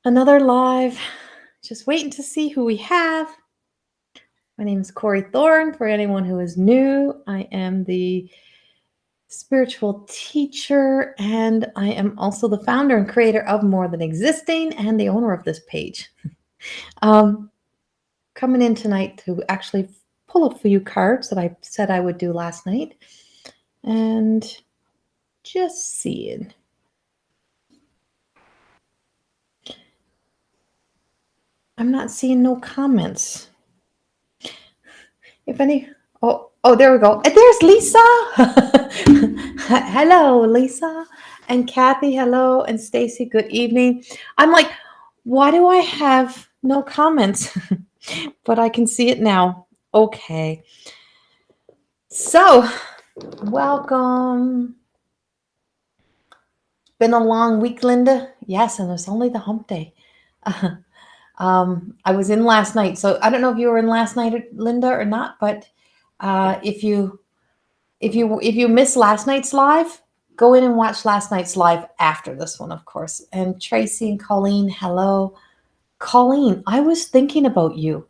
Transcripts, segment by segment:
Another live. Just waiting to see who we have. My name is Corrie Thorne. For anyone who is new, I am the spiritual teacher, and I am also the founder and creator of More Than Existing and the owner of this page. Coming in tonight to actually pull a few cards that I said I would do last night, and just seeing. I'm not seeing no comments. If any, oh, there we go. There's Lisa. Hello, Lisa. And Kathy, hello. And Stacy, good evening. I'm like, why do I have no comments? But I can see it now. Okay. So, welcome. Been a long week, Linda. Yes, and it's only the hump day. I was in last night, so I don't know if you were in last night, Linda, or not. But if you missed last night's live, go in and watch last night's live after this one, of course. And Tracy and Colleen, hello. Colleen, I was thinking about you.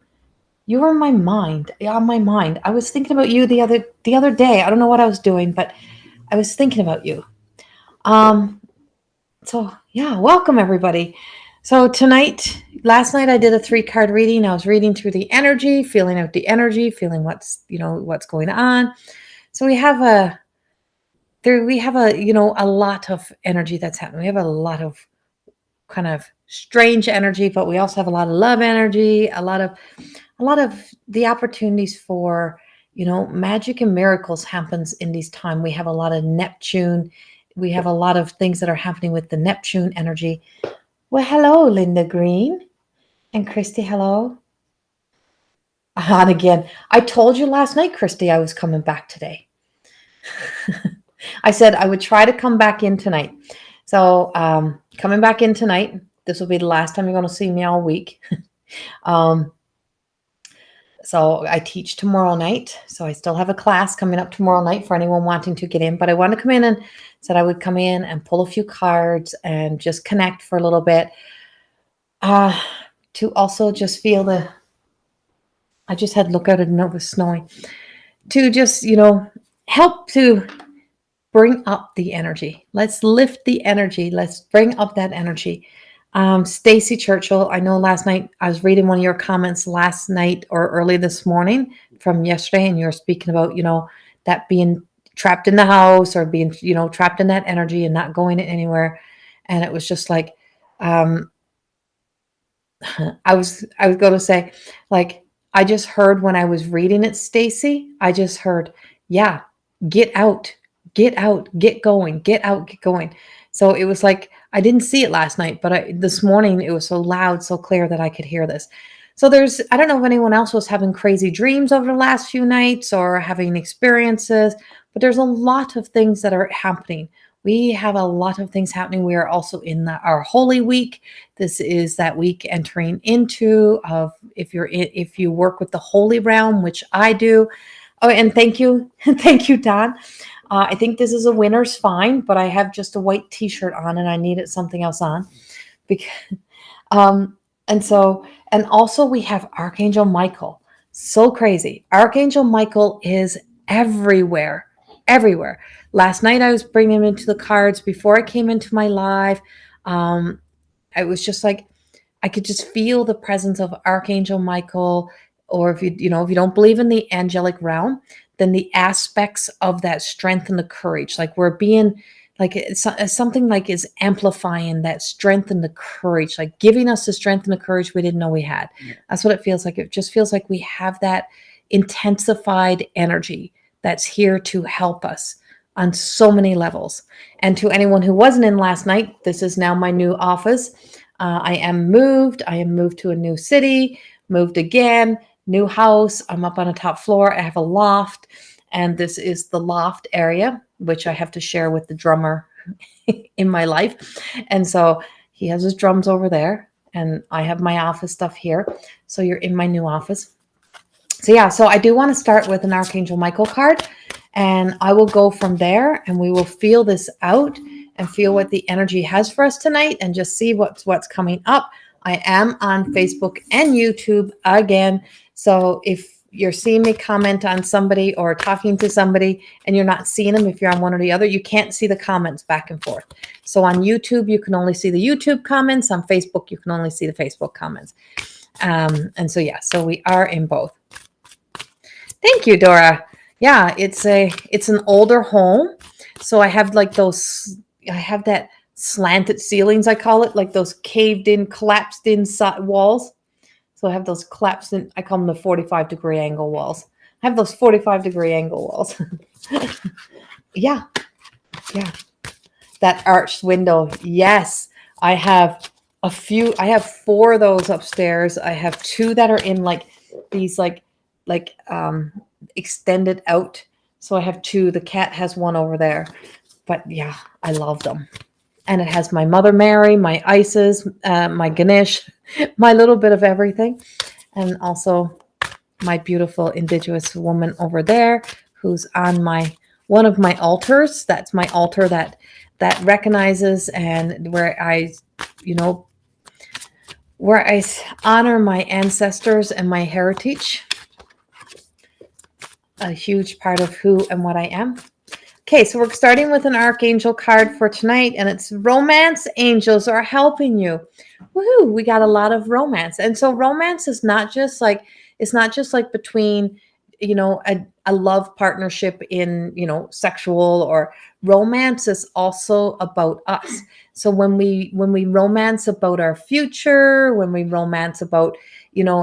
You were in my mind, on my mind. I was thinking about you the other day. I don't know what I was doing, but I was thinking about you. So yeah, welcome everybody. So last night I did a 3-card reading. I was reading through the energy, feeling out the energy, feeling what's going on. So we have a lot of energy that's happening. We have a lot of kind of strange energy, but we also have a lot of love energy, a lot of the opportunities for, magic and miracles happens in these time. We have a lot of Neptune. We have a lot of things that are happening with the Neptune energy. Well, hello, Linda Green. And Christy, hello. And again, I told you last night, Christy, I was coming back today. I said I would try to come back in tonight. So coming back in tonight, this will be the last time you're going to see me all week. So I teach tomorrow night. So I still have a class coming up tomorrow night for anyone wanting to get in. But I want to come in and said I would come in and pull a few cards and just connect for a little bit. To also just feel I just had to look out and it was snowing. To just, help to bring up the energy. Let's lift the energy. Let's bring up that energy. Stacy Churchill, I know last night I was reading one of your comments last night or early this morning from yesterday, and you're speaking about, that being trapped in the house or being, trapped in that energy and not going anywhere. And it was just like, I was going to say, like, I just heard when I was reading it, Stacy, I just heard, yeah, get out, get going, get out, get going. So it was like, I didn't see it last night, but this morning it was so loud, so clear that I could hear this. So I don't know if anyone else was having crazy dreams over the last few nights or having experiences, but there's a lot of things that are happening. We have a lot of things happening. We are also in our Holy Week. This is that week entering into if you work with the Holy Realm, which I do. Oh, and thank you, thank you, Don. I think this is a winter's fine, but I have just a white T-shirt on, and I needed something else on. Because, and also we have Archangel Michael. So crazy. Archangel Michael is everywhere. Last night I was bringing him into the cards before I came into my live. I was just like, I could just feel the presence of Archangel Michael. Or if you don't believe in the angelic realm, then the aspects of that strength and the courage, like we're being like it's something like is amplifying that strength and the courage, like giving us the strength and the courage we didn't know we had. Yeah. That's what it feels like. It just feels like we have that intensified energy that's here to help us on so many levels. And to anyone who wasn't in last night, this is now my new office. I am moved to a new city, moved again. New house. I'm up on a top floor. I have a loft, and this is the loft area, which I have to share with the drummer in my life. And so he has his drums over there, and I have my office stuff here. So you're in my new office. So yeah, so I do want to start with an Archangel Michael card, and I will go from there, and we will feel this out and feel what the energy has for us tonight and just see what's coming up. I am on Facebook and YouTube again. So if you're seeing me comment on somebody or talking to somebody and you're not seeing them, if you're on one or the other, you can't see the comments back and forth. So on YouTube, you can only see the YouTube comments. On Facebook, you can only see the Facebook comments. And so, yeah, so we are in both. Thank you, Dora. Yeah, it's an older home. So I have like I have that slanted ceilings, I call it, like those caved in, collapsed in walls. So I have those collapsed in, I call them the 45-degree angle walls. I have those 45-degree angle walls. Yeah. That arched window. Yes. I have 4 of those upstairs. I have 2 that are in like these like extended out. So I have 2. The cat has 1 over there. But yeah, I love them. And it has my Mother Mary, my Isis, my Ganesh, my little bit of everything. And also my beautiful Indigenous woman over there who's on one of my altars. That's my altar that recognizes and where I honor my ancestors and my heritage. A huge part of who and what I am. Okay, so we're starting with an Archangel card for tonight, and it's romance angels are helping you. Woohoo, we got a lot of romance. And so romance is not just like, it's not just like between, a love partnership in, sexual, or romance is also about us. So when we romance about our future, when we romance about,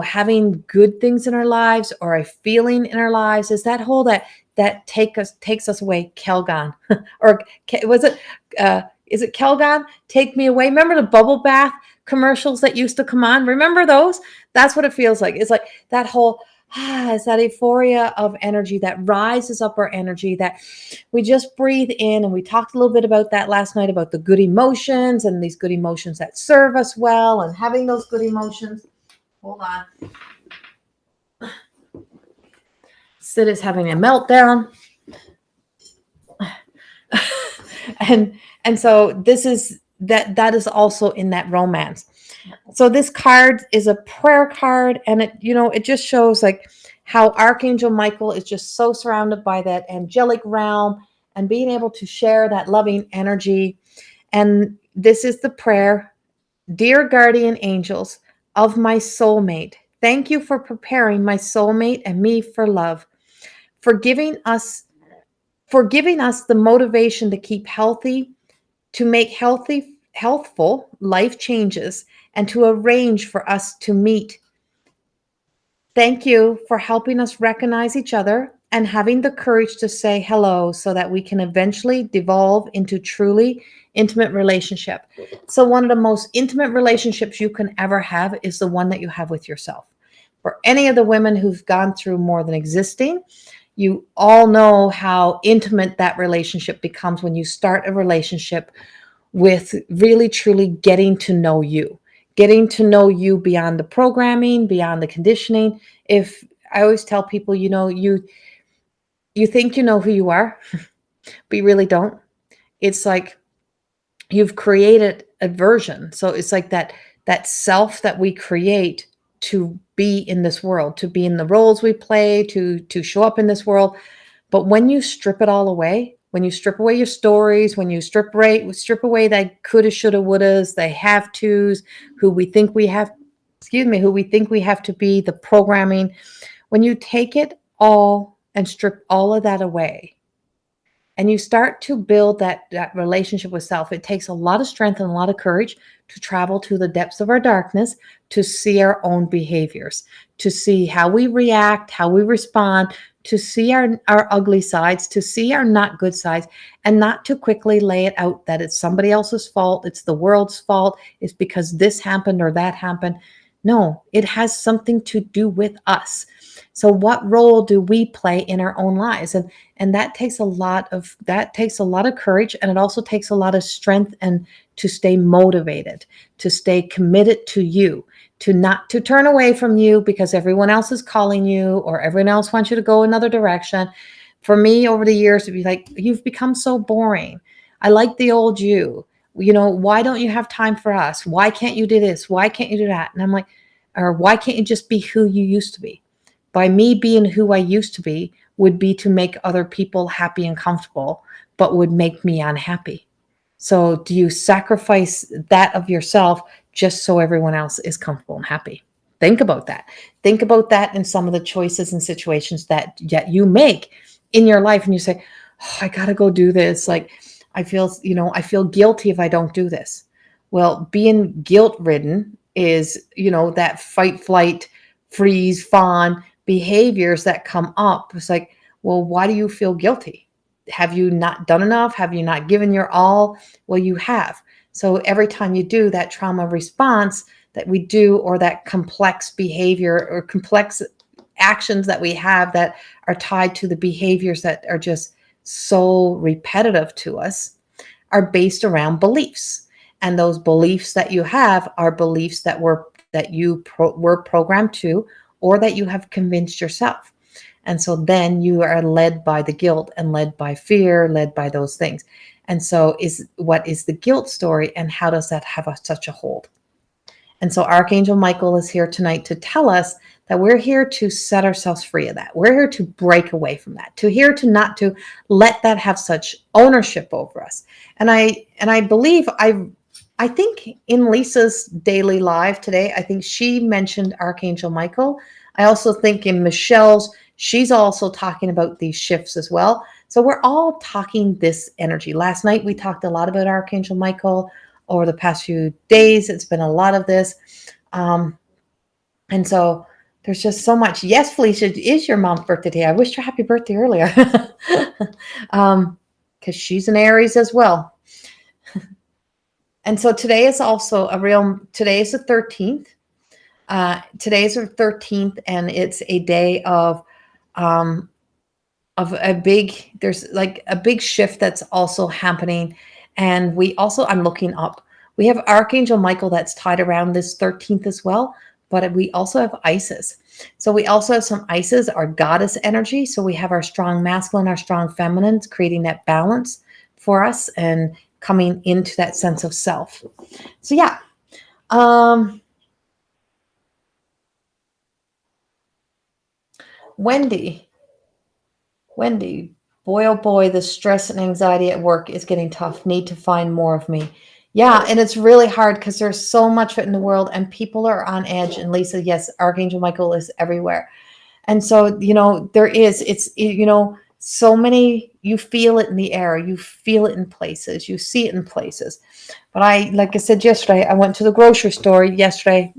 having good things in our lives or a feeling in our lives, is that whole that takes us away, Kelgan, or was it? Is it Kelgan? Take me away. Remember the bubble bath commercials that used to come on? Remember those? That's what it feels like. It's like that whole it's that euphoria of energy that rises up our energy, that we just breathe in. And we talked a little bit about that last night, about the good emotions and these good emotions that serve us well, and having those good emotions. Hold on. Sid is having a meltdown. and so this is that is also in that romance. So this card is a prayer card, and it just shows like how Archangel Michael is just so surrounded by that angelic realm and being able to share that loving energy. And this is the prayer: dear guardian angels of my soulmate, thank you for preparing my soulmate and me for love, for giving us the motivation to keep healthy, to make healthful life changes, and to arrange for us to meet. Thank you for helping us recognize each other and having the courage to say hello so that we can eventually devolve into truly intimate relationship. So one of the most intimate relationships you can ever have is the one that you have with yourself. For any of the women who've gone through more than existing, you all know how intimate that relationship becomes when you start a relationship with really, truly getting to know you beyond the programming, beyond the conditioning. If I always tell people, you think you know who you are, but you really don't. It's like you've created a version. So it's like that self that we create to be in this world, to be in the roles we play, to show up in this world. But when you strip it all away, when you strip away your stories, when you strip away that coulda, shoulda, wouldas, the have tos, who we think we have to be, the programming, when you take it all and strip all of that away, and you start to build that relationship with self, it takes a lot of strength and a lot of courage to travel to the depths of our darkness, to see our own behaviors, to see how we react, how we respond, to see our ugly sides, to see our not good sides, and not to quickly lay it out that it's somebody else's fault, it's the world's fault, it's because this happened or that happened. No, it has something to do with us. So what role do we play in our own lives? And that takes a lot of courage, and it also takes a lot of strength, and to stay motivated, to stay committed to you, to not to turn away from you because everyone else is calling you or everyone else wants you to go another direction. For me, over the years, to be like, you've become so boring. I like the old you. why don't you have time for us? Why can't you do this? Why can't you do that? And I'm like, or why can't you just be who you used to be? By me being who I used to be would be to make other people happy and comfortable, but would make me unhappy. So do you sacrifice that of yourself just so everyone else is comfortable and happy? Think about that. Think about that in some of the choices and situations that you make in your life, and you say, oh, I got to go do this. Like I feel guilty if I don't do this. Well, being guilt ridden is, that fight, flight, freeze, fawn behaviors that come up. It's like, well, why do you feel guilty? Have you not done enough? Have you not given your all? Well, you have. So every time you do that trauma response that we do, or that complex behavior or complex actions that we have that are tied to the behaviors that are just so repetitive to us, are based around beliefs. And those beliefs that you have are beliefs that were programmed to, or that you have convinced yourself. And so then you are led by the guilt and led by fear, led by those things. And so what is the guilt story, and how does that have such a hold? And so Archangel Michael is here tonight to tell us that we're here to set ourselves free of that. We're here to break away from that, not to let that have such ownership over us. And I believe I think in Lisa's daily live today, I think she mentioned Archangel Michael. I also think in Michelle's, she's also talking about these shifts as well. So we're all talking this energy. Last night, we talked a lot about Archangel Michael. Over the past few days, it's been a lot of this. And so there's just so much. Yes, Felicia, it is your mom's birthday today. I wished her happy birthday earlier. Because she's an Aries as well. And so today is also today is the 13th. Today is the 13th, and it's a day of there's like a big shift that's also happening. And I'm looking up, we have Archangel Michael that's tied around this 13th as well, but we also have Isis. So we also have some Isis, our goddess energy. So we have our strong masculine, our strong feminine, creating that balance for us and coming into that sense of self. So yeah. Wendy, boy, oh boy, the stress and anxiety at work is getting tough. Need to find more of me. Yeah, and it's really hard because there's so much of it in the world, and people are on edge. And Lisa, yes, Archangel Michael is everywhere. And so, so many, you feel it in the air, you feel it in places, you see it in places. But like I said yesterday, I went to the grocery store yesterday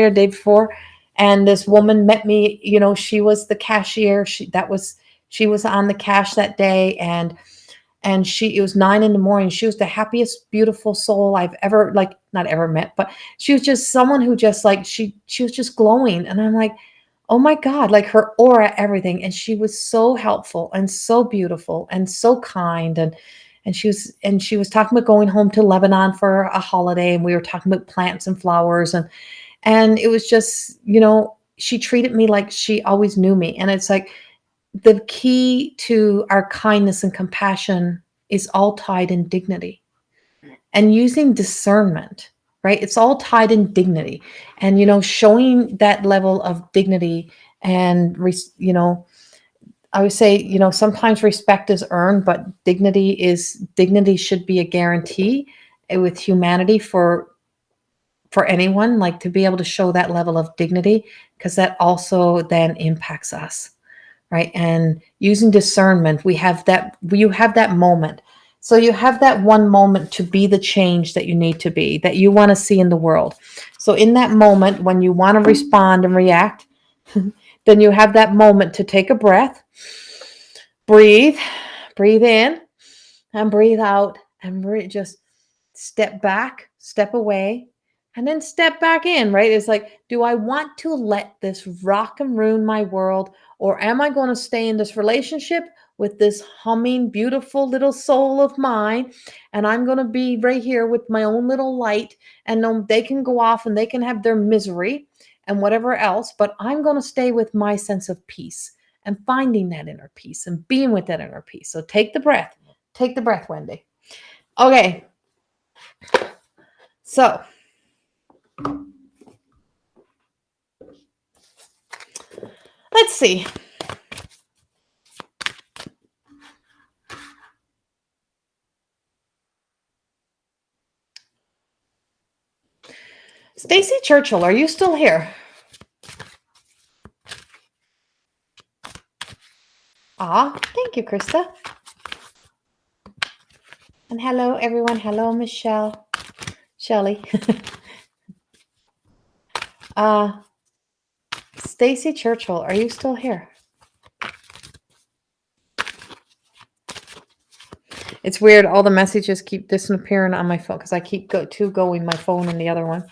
or day before, and this woman met me. She was the cashier. She was on the cash that day, and it was 9 a.m. She was the happiest, beautiful soul I've ever, like, not ever met, but she was just someone who just like, she was just glowing. And I'm like, oh my God, like her aura, everything. And she was so helpful and so beautiful and so kind. And she was talking about going home to Lebanon for a holiday. And we were talking about plants and flowers. And it was just, she treated me like she always knew me. And it's like, the key to our kindness and compassion is all tied in dignity and using discernment, right? It's all tied in dignity, and, showing that level of dignity. And, I would say, sometimes respect is earned, but dignity should be a guarantee with humanity for anyone, like to be able to show that level of dignity, because that also then impacts us. Right. And using discernment, you have that moment. So you have that one moment to be the change that you need to be, that you want to see in the world. So in that moment, when you want to respond and react, then you have that moment to take a breath, breathe in and breathe out, and just step back, step away, and then step back in, right? It's like, do I want to let this rock and ruin my world? Or am I going to stay in this relationship with this humming, beautiful little soul of mine? And I'm going to be right here with my own little light, and they can go off and they can have their misery and whatever else. But I'm going to stay with my sense of peace and finding that inner peace and being with that inner peace. So take the breath, Wendy. Okay. So let's see. Stacy Churchill, are you still here? Thank you, Krista. And hello, everyone. Hello, Michelle. Shelley. Stacy Churchill, are you still here? It's weird. All the messages keep disappearing on my phone because I keep going my phone and the other one.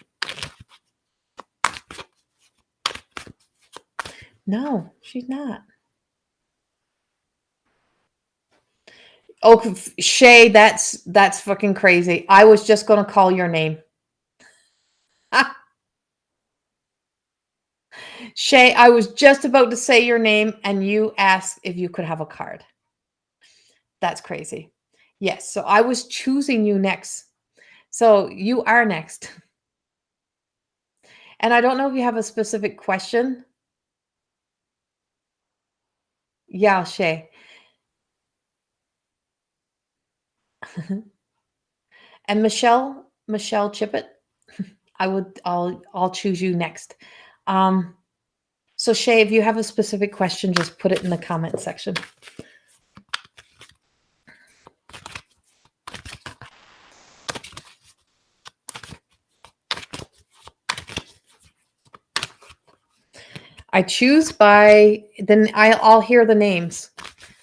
No, she's not. Oh, Shay, that's fucking crazy. I was just going to call your name. Shay, I was just about to say your name and you asked if you could have a card. That's crazy. Yes, so I was choosing you next. So you are next. And I don't know if you have a specific question. Yeah, Shay. And Michelle Chippett, I'll choose you next. So Shay, if you have a specific question, just put it in the comment section. I choose by, then I'll hear the names.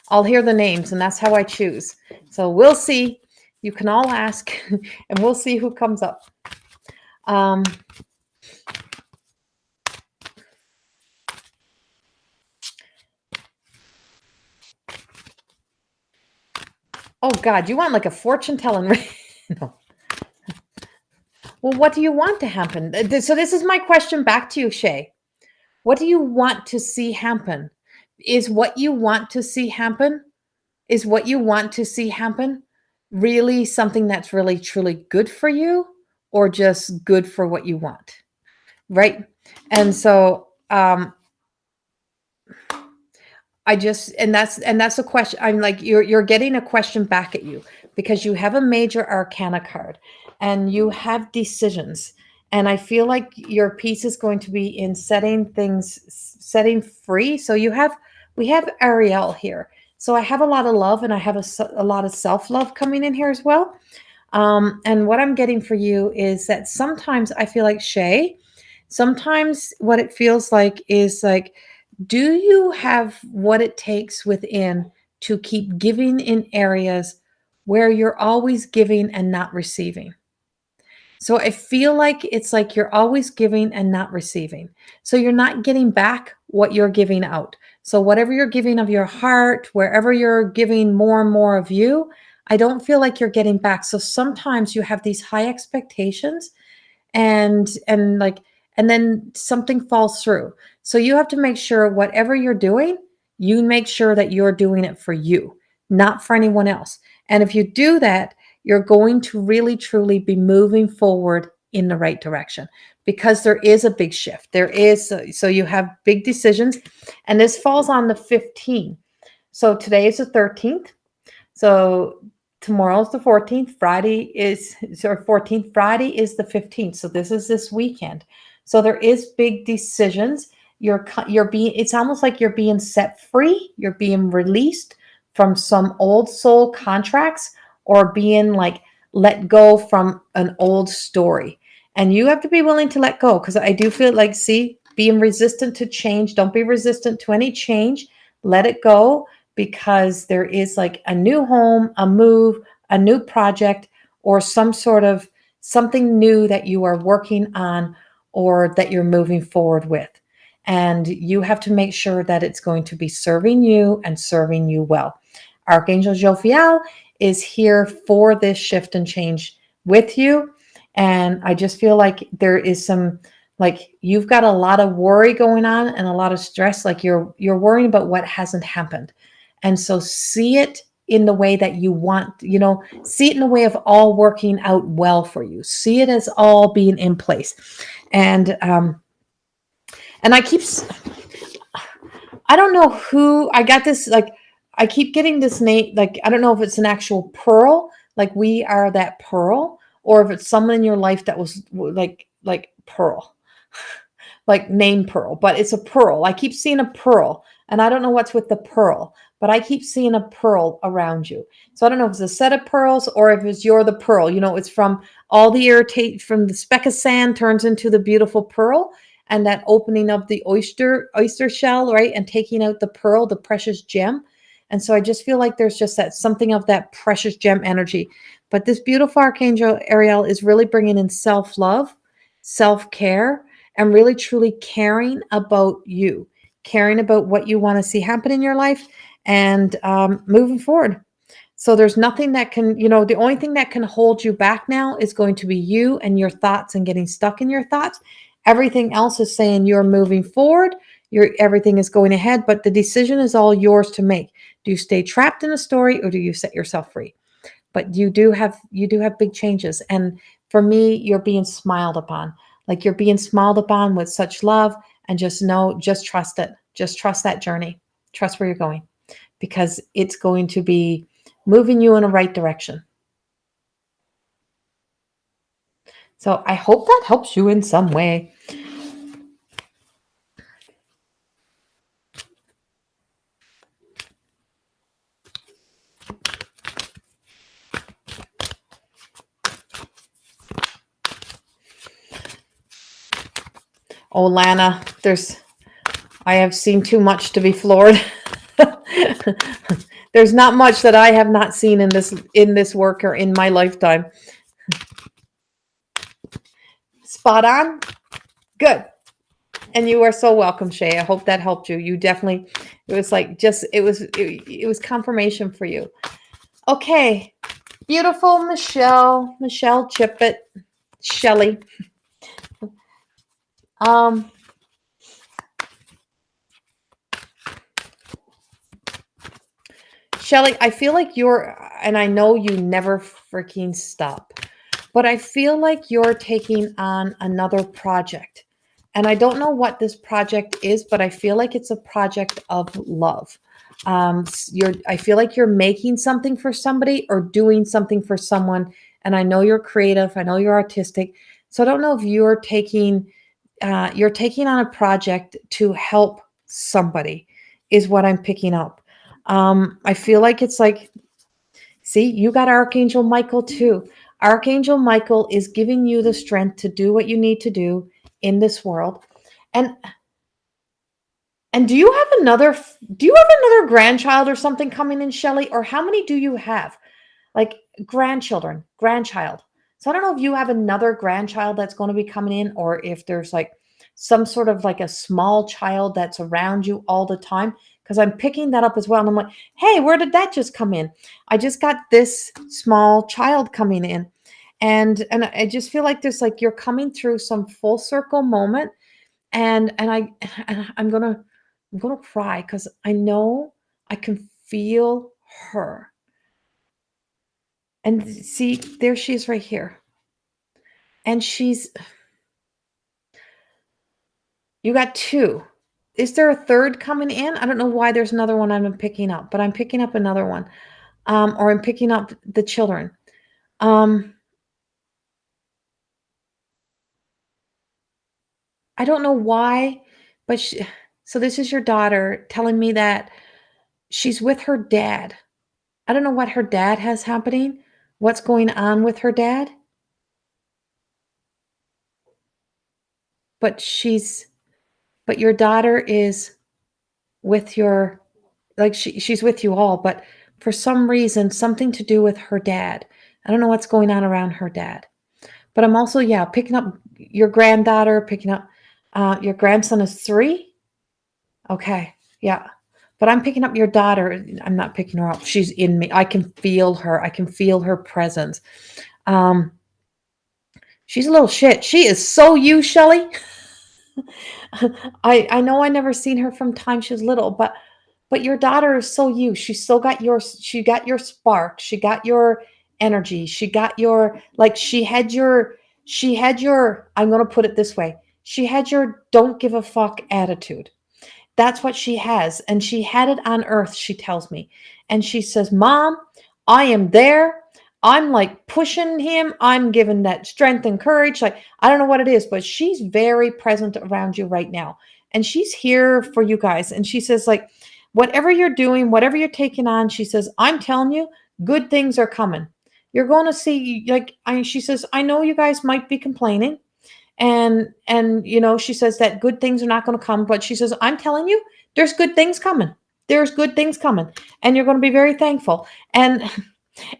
I'll hear the names, and that's how I choose. So we'll see. You can all ask, and we'll see who comes up. Oh, God, you want like a fortune telling? No. Well, what do you want to happen? So this is my question back to you, Shay. What do you want to see happen? Is what you want to see happen? Is what you want to see happen really something that's really, truly good for you, or just good for what you want? Right? And so, and that's a question. I'm like, you're getting a question back at you because you have a major arcana card and you have decisions. And I feel like your piece is going to be in setting free. So we have Ariel here. So I have a lot of love and I have a lot of self-love coming in here as well. And what I'm getting for you is that sometimes I feel like Shay, sometimes what it feels like is like, do you have what it takes within to keep giving in areas where you're always giving and not receiving? So I feel like it's like you're always giving and not receiving. So you're not getting back what you're giving out. So whatever you're giving of your heart, wherever you're giving more and more of you, I don't feel like you're getting back. So sometimes you have these high expectations and then something falls through. So you have to make sure whatever you're doing, you make sure that you're doing it for you, not for anyone else. And if you do that, you're going to really truly be moving forward in the right direction, because there is a big shift. So you have big decisions, and this falls on the 15th. So today is the 13th. So tomorrow's the 14th. Friday is 14th. Friday is the 15th. So this is this weekend. So there is big decisions. It's almost like you're being set free. You're being released from some old soul contracts, or being like let go from an old story. And you have to be willing to let go, because I do feel like, being resistant to change. Don't be resistant to any change. Let it go, because there is like a new home, a move, a new project, or some sort of something new that you are working on or that you're moving forward with. And you have to make sure that it's going to be serving you and serving you well. Archangel Jophiel is here for this shift and change with you. And I just feel like there is some, like, you've got a lot of worry going on and a lot of stress. Like you're worrying about what hasn't happened. And so see it in the way that you want, see it in the way of all working out well for you. See it as all being in place. And I don't know who I got this, like, I keep getting this name, like, I don't know if it's an actual pearl, like we are that pearl, or if it's someone in your life that was like pearl, like name pearl, but it's a pearl. I keep seeing a pearl, and I don't know what's with the pearl, but I keep seeing a pearl around you. So I don't know if it's a set of pearls or if it's you're the pearl. It's from all the irritate, from the speck of sand turns into the beautiful pearl, and that opening of the oyster shell, right? And taking out the pearl, the precious gem. And so I just feel like there's just that something of that precious gem energy. But this beautiful Archangel Ariel is really bringing in self-love, self-care, and really truly caring about you, caring about what you want to see happen in your life, and moving forward. So there's nothing that can, the only thing that can hold you back now is going to be you and your thoughts and getting stuck in your thoughts. Everything else is saying you're moving forward, everything is going ahead, but the decision is all yours to make. Do you stay trapped in a story, or do you set yourself free? But you do have big changes. And for me, you're being smiled upon. Like, you're being smiled upon with such love, and just trust it. Just trust that journey. Trust where you're going, because it's going to be moving you in a right direction. So I hope that helps you in some way. Oh, Lana, I have seen too much to be floored. There's not much that I have not seen in this work or in my lifetime. Spot on. Good. And you are so welcome, Shay. I hope that helped you. You definitely, it was like it was confirmation for you. Okay. Beautiful Michelle Chippett, Shelly. Shelly, I feel like and I know you never freaking stop, but I feel like you're taking on another project. And I don't know what this project is, but I feel like it's a project of love. I feel like you're making something for somebody or doing something for someone. And I know you're creative. I know you're artistic. So I don't know if you're taking on a project to help somebody, is what I'm picking up. I feel like it's like, see, you got Archangel Michael too. Archangel Michael is giving you the strength to do what you need to do in this world. And do you have another grandchild or something coming in, Shelly? Or how many do you have? Like, grandchild. So I don't know if you have another grandchild that's going to be coming in, or if there's like some sort of like a small child that's around you all the time, because I'm picking that up as well. And I'm like, hey, where did that just come in? I just got this small child coming in. And I just feel like there's like, you're coming through some full circle moment. And I'm gonna cry, because I know I can feel her. And see, there she is right here. And you got two. Is there a third coming in? I don't know why there's another one I'm picking up, but I'm picking up another one. Or I'm picking up the children. I don't know why, but so this is your daughter telling me that she's with her dad. I don't know what her dad has happening. What's going on with her dad? But your daughter is with your, like, she's with you all, but for some reason, something to do with her dad. I don't know what's going on around her dad. But I'm also, picking up your granddaughter, picking up your grandson is 3. Okay. Yeah. But I'm picking up your daughter. I'm not picking her up. She's in me. I can feel her. I can feel her presence. She's a little shit. She is so you, Shelly. I know I never seen her from time she was little, but But your daughter is so you. She got your spark. She got your energy. She got your, like, she had your, I'm going to put it this way. She had your don't give a fuck attitude. That's what she has. And she had it on earth, she tells me. And she says, Mom, I am there. I'm like pushing him. I'm giving that strength and courage. Like, I don't know what it is, but she's very present around you right now. And she's here for you guys. And she says, like, whatever you're doing, whatever you're taking on, she says, I'm telling you, good things are coming. You're going to see, like, she says, I know you guys might be complaining, and you know, she says that good things are not going to come, but she says, I'm telling you, there's good things coming. There's good things coming, and you're going to be very thankful. And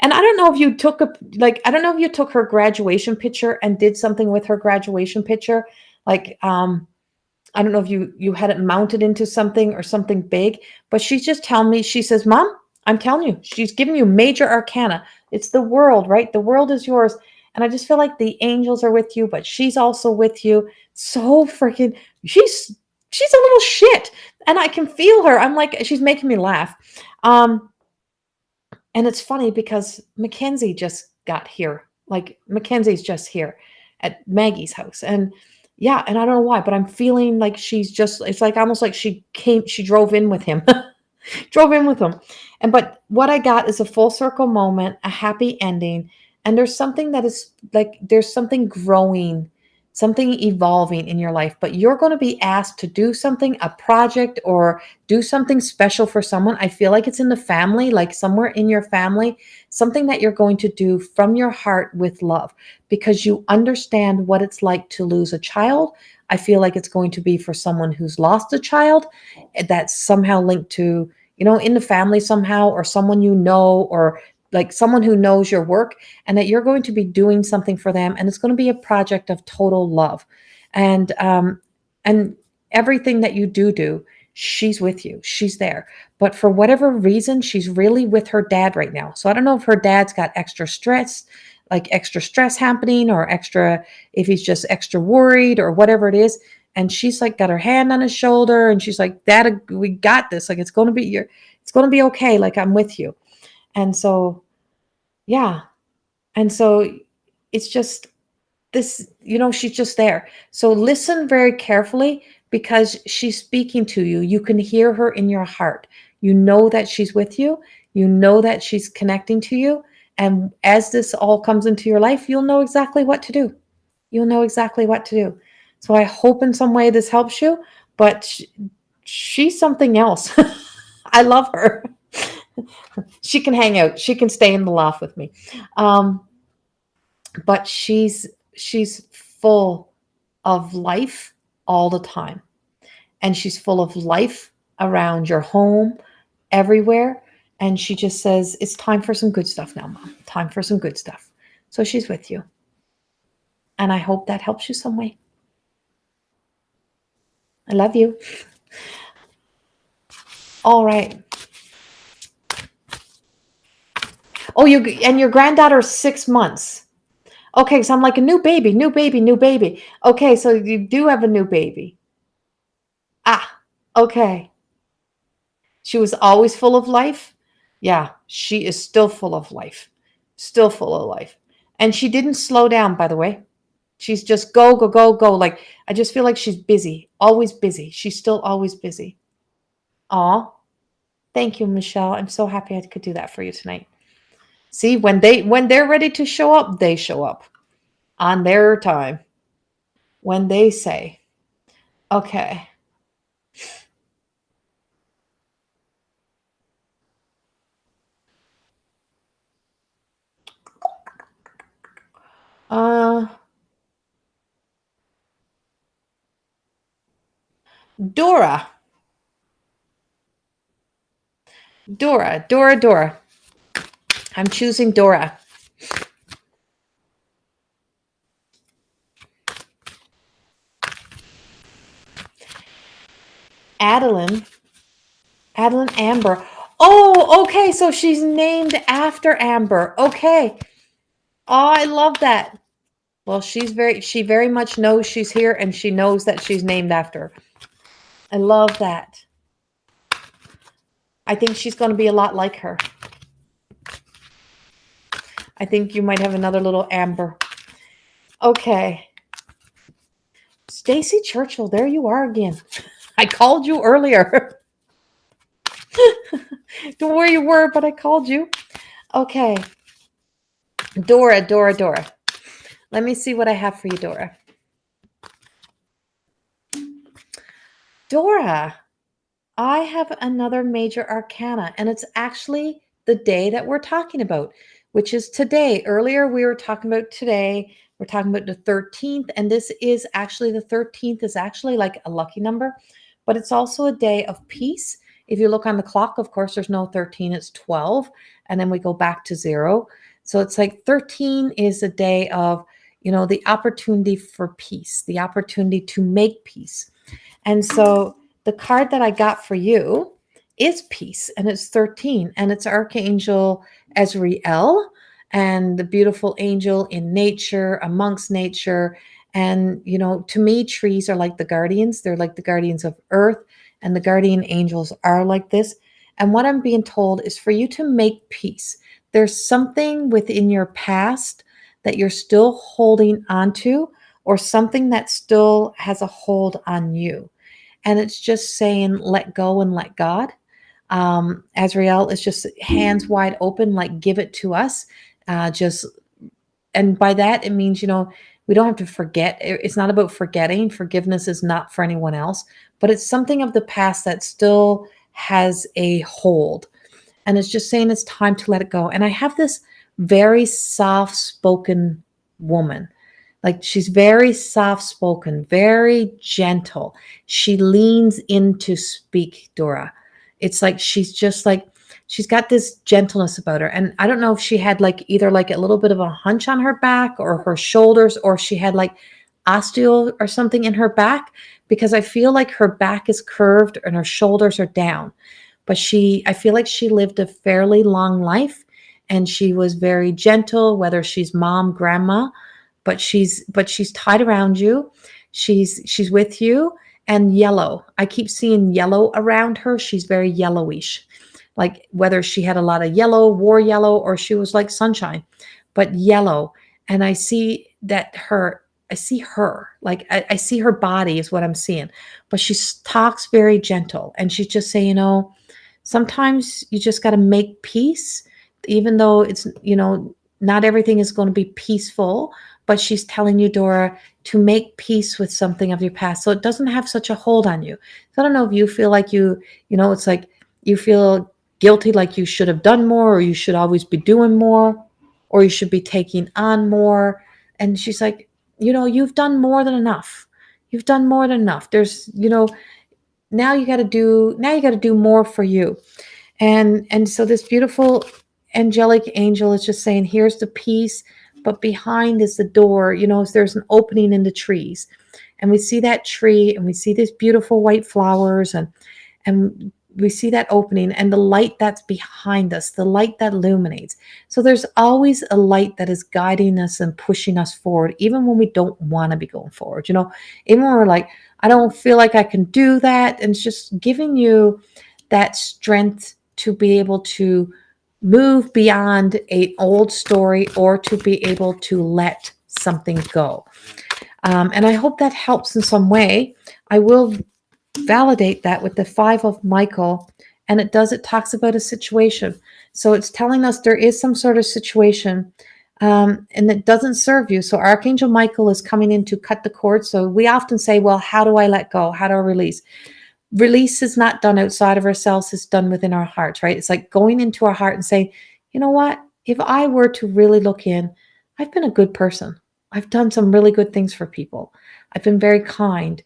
I don't know if you took I don't know if you took her graduation picture and did something with her graduation picture, like, I don't know if you had it mounted into something or something big, but she's just telling me, she says, Mom, I'm telling you, she's giving you major arcana. It's the world, right? The world is yours. And I just feel like the angels are with you, but she's also with you. So freaking, she's a little shit. And I can feel her. I'm like, she's making me laugh. And it's funny because Mackenzie just got here. Like, Mackenzie's just here at Maggie's house. And yeah, and I don't know why, but I'm feeling like she's just, it's like almost like she drove in with him. Drove in with him. And but what I got is a full circle moment, a happy ending. And there's something that is like, there's something growing, something evolving in your life, but you're going to be asked to do something, a project, or do something special for someone. I feel like it's in the family, like somewhere in your family, something that you're going to do from your heart with love, because you understand what it's like to lose a child. I feel like it's going to be for someone who's lost a child that's somehow linked to, you know, in the family somehow, or someone you know, or like someone who knows your work, and that you're going to be doing something for them, and it's going to be a project of total love. And everything that you do, she's with you, she's there. But for whatever reason, she's really with her dad right now. So I don't know if her dad's got extra stress, like extra stress happening, or extra, if he's just extra worried or whatever it is. And she's like got her hand on his shoulder, and she's like, Dad, we got this. Like, it's going to be okay. Like, I'm with you. And so, yeah. And so it's just this, you know, she's just there. So listen very carefully, because she's speaking to you. You can hear her in your heart. You know that she's with you. You know that she's connecting to you. And as this all comes into your life, you'll know exactly what to do. You'll know exactly what to do. So I hope in some way this helps you, but she's something else. I love her. She can hang out. She can stay in the loft with me. But she's full of life all the time. And she's full of life around your home, everywhere. And she just says, it's time for some good stuff now, Mom. Time for some good stuff. So she's with you. And I hope that helps you some way. I love you. All right. Oh, and your granddaughter's 6 months. Okay, so I'm like, a new baby, new baby, new baby. Okay, so you do have a new baby. Ah, okay. She was always full of life. Yeah, she is still full of life. Still full of life. And she didn't slow down, by the way. She's just go, go, go, go. Like, I just feel like she's busy, always busy. She's still always busy. Aw, thank you, Michelle. I'm so happy I could do that for you tonight. See, when they're ready to show up, they show up on their time. When they say, okay. Uh Dora. Dora. I'm choosing Dora. Adeline Amber. Oh, okay. So she's named after Amber. Okay. Oh, I love that. Well, she very much knows she's here, and she knows that she's named after her. I love that. I think she's going to be a lot like her. I think you might have another little Amber. Okay. Stacy Churchill, there you are again. I called you earlier. Don't know where you were, but I called you. Okay. Dora. Let me see what I have for you, Dora. Dora, I have another major arcana, and it's actually the day that we're talking about, which is today. Earlier, we were talking about today. We're talking about the 13th, and this is actually the 13th is actually like a lucky number, but it's also a day of peace. If you look on the clock, of course, there's no 13, it's 12, and then we go back to 0. So it's like 13 is a day of, the opportunity for peace, the opportunity to make peace. And so the card that I got for you is peace, and it's 13, and it's Archangel Azrael, and the beautiful angel in nature, amongst nature. And, to me, trees are like the guardians. They're like the guardians of earth, and the guardian angels are like this. And what I'm being told is for you to make peace. There's something within your past that you're still holding onto, or something that still has a hold on you. And it's just saying, let go and let God. Azrael is just hands wide open, like give it to us. And by that, it means, we don't have to forget. It's not about forgetting. Forgiveness is not for anyone else, but it's something of the past that still has a hold. And it's just saying it's time to let it go. And I have this very soft spoken woman. Like, she's very soft spoken, very gentle. She leans in to speak, Dora. It's like she's just like, she's got this gentleness about her. And I don't know if she had like either like a little bit of a hunch on her back or her shoulders, or she had like osteo or something in her back, because I feel like her back is curved and her shoulders are down. But I feel like she lived a fairly long life, and she was very gentle, whether she's mom, grandma, but she's tied around you. She's with you. And yellow. I keep seeing yellow around her. She's very yellowish. Like whether she had a lot of yellow, wore yellow, or she was like sunshine, but yellow. And I see her, like I see her body is what I'm seeing, but she talks very gentle. And she's just saying, sometimes you just got to make peace, even though it's, not everything is going to be peaceful, but she's telling you, Dora, to make peace with something of your past, so it doesn't have such a hold on you. So I don't know if you feel like it's like you feel guilty, like you should have done more, or you should always be doing more, or you should be taking on more. And she's like, you've done more than enough. You've done more than enough. There's, now you got to do more for you. And so this beautiful angelic angel is just saying, here's the peace, but behind is the door. There's an opening in the trees, and we see that tree, and we see these beautiful white flowers, and we see that opening, and the light that's behind us, the light that illuminates. So there's always a light that is guiding us and pushing us forward, even when we don't want to be going forward. Even when we're like, I don't feel like I can do that, and it's just giving you that strength to be able to move beyond an old story, or to be able to let something go. And I hope that helps in some way. I will validate that with the 5 of Michael, and it talks about a situation. So it's telling us there is some sort of situation, and it doesn't serve you. So Archangel Michael is coming in to cut the cord. So we often say, well, how do I let go? How do I release? Release is not done outside of ourselves, it's done within our hearts, right? It's like going into our heart and saying, you know what? If I were to really look in, I've been a good person. I've done some really good things for people. I've been very kind.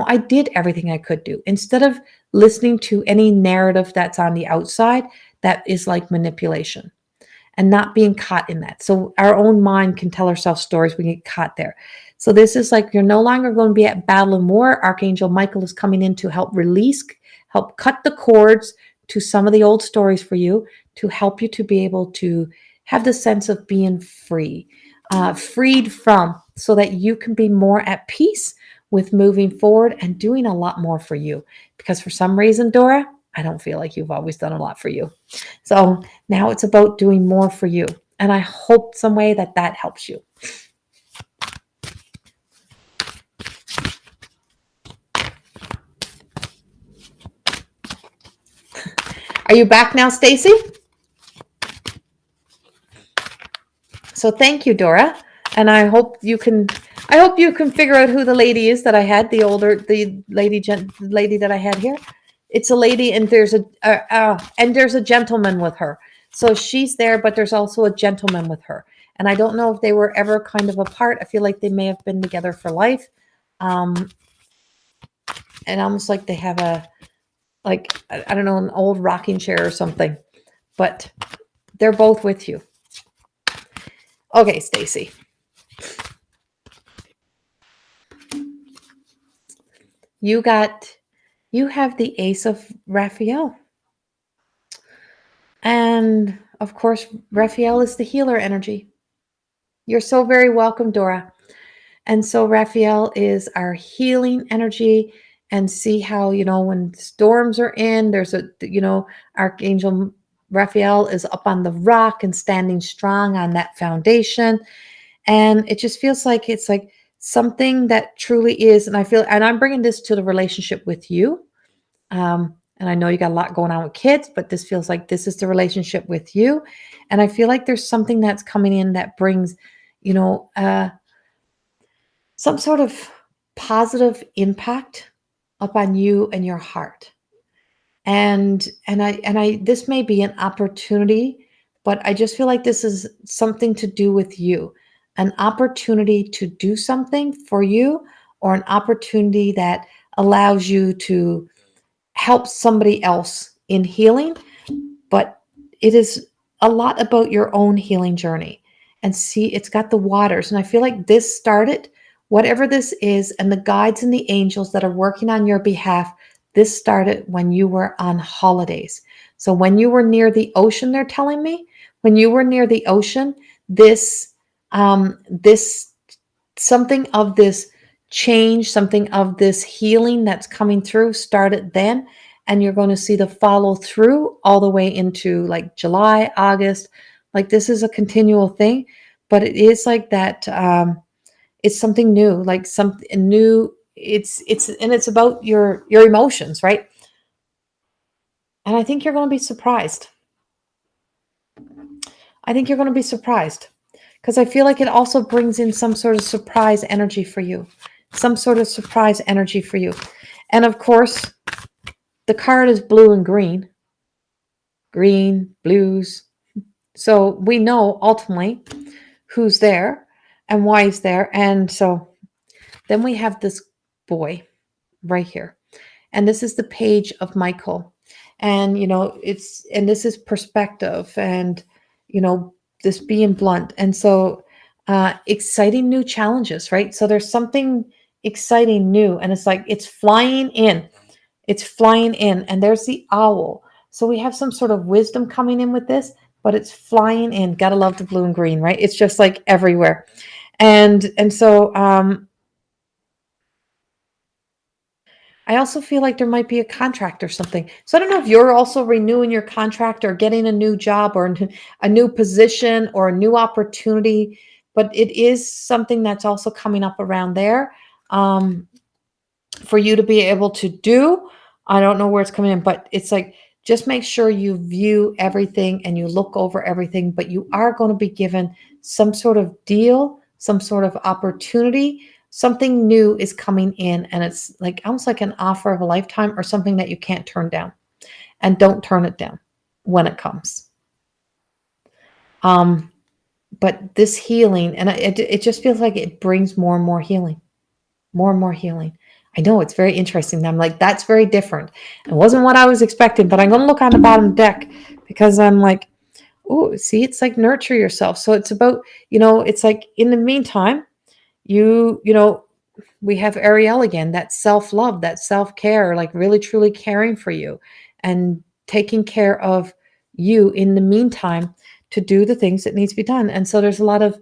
I did everything I could do. Instead of listening to any narrative that's on the outside, that is like manipulation, and not being caught in that. So our own mind can tell ourselves stories, we get caught there. So this is like, you're no longer going to be at battle and war. Archangel Michael is coming in to help release, help cut the cords to some of the old stories for you, to help you to be able to have the sense of being free, freed from, so that you can be more at peace with moving forward and doing a lot more for you. Because for some reason, Dora, I don't feel like you've always done a lot for you. So now it's about doing more for you. And I hope some way that that helps you. Are you back now, Stacy? So thank you, Dora. And I hope you can figure out who the lady is that I had, the lady that I had here. It's a lady, and there's a gentleman with her. So she's there, but there's also a gentleman with her. And I don't know if they were ever kind of apart. I feel like they may have been together for life. And almost like they have I don't know, an old rocking chair or something. But they're both with you. Okay, Stacy. You have the Ace of Raphael. And of course, Raphael is the healer energy. You're so very welcome, Dora. And so Raphael is our healing energy. And see how, when storms are in, there's Archangel Raphael is up on the rock and standing strong on that foundation. And it just feels like it's like something that truly is. And I'm bringing this to the relationship with you. And I know you got a lot going on with kids, but this feels like this is the relationship with you. And I feel like there's something that's coming in that brings, some sort of positive impact upon you and your heart. And this may be an opportunity, but I just feel like this is something to do with you, an opportunity to do something for you, or an opportunity that allows you to help somebody else in healing. But it is a lot about your own healing journey. And see, it's got the waters. And I feel like this started, whatever this is, and the guides and the angels that are working on your behalf, this started when you were on holidays. So when you were near the ocean, they're telling me, when you were near the ocean, this something of this change, something of this healing that's coming through started then. And you're going to see the follow through all the way into like July, August. Like this is a continual thing, but it is like that. It's something new, like something new. It's about your emotions, right? And I think you're going to be surprised. Because I feel like it also brings in some sort of surprise energy for you. And of course, the card is blue and green, blues. So we know ultimately who's there and why he's there. And so then we have this boy right here. And this is the page of Michael. And, this is perspective and, this being blunt. And so exciting new challenges, right? So there's something exciting new, and it's like, it's flying in. And there's the owl. So we have some sort of wisdom coming in with this, but it's flying in. Gotta love the blue and green, right? It's just like everywhere. And so I also feel like there might be a contract or something. So I don't know if you're also renewing your contract or getting a new job or a new position or a new opportunity, but it is something that's also coming up around there for you to be able to do. I don't know where it's coming in, but it's like, just make sure you view everything and you look over everything, but you are going to be given some sort of deal, some sort of opportunity. Something new is coming in, and it's like almost like an offer of a lifetime or something that you can't turn down. And don't turn it down when it comes. But this healing, and it just feels like it brings more and more healing. I know it's very interesting. I'm like, that's very different. It wasn't what I was expecting, but I'm going to look on the bottom deck because I'm like, oh, see, it's like nurture yourself. So it's about, it's like in the meantime, we have Ariel again, that self-love, that self-care, like really truly caring for you and taking care of you in the meantime to do the things that needs to be done. And so there's a lot of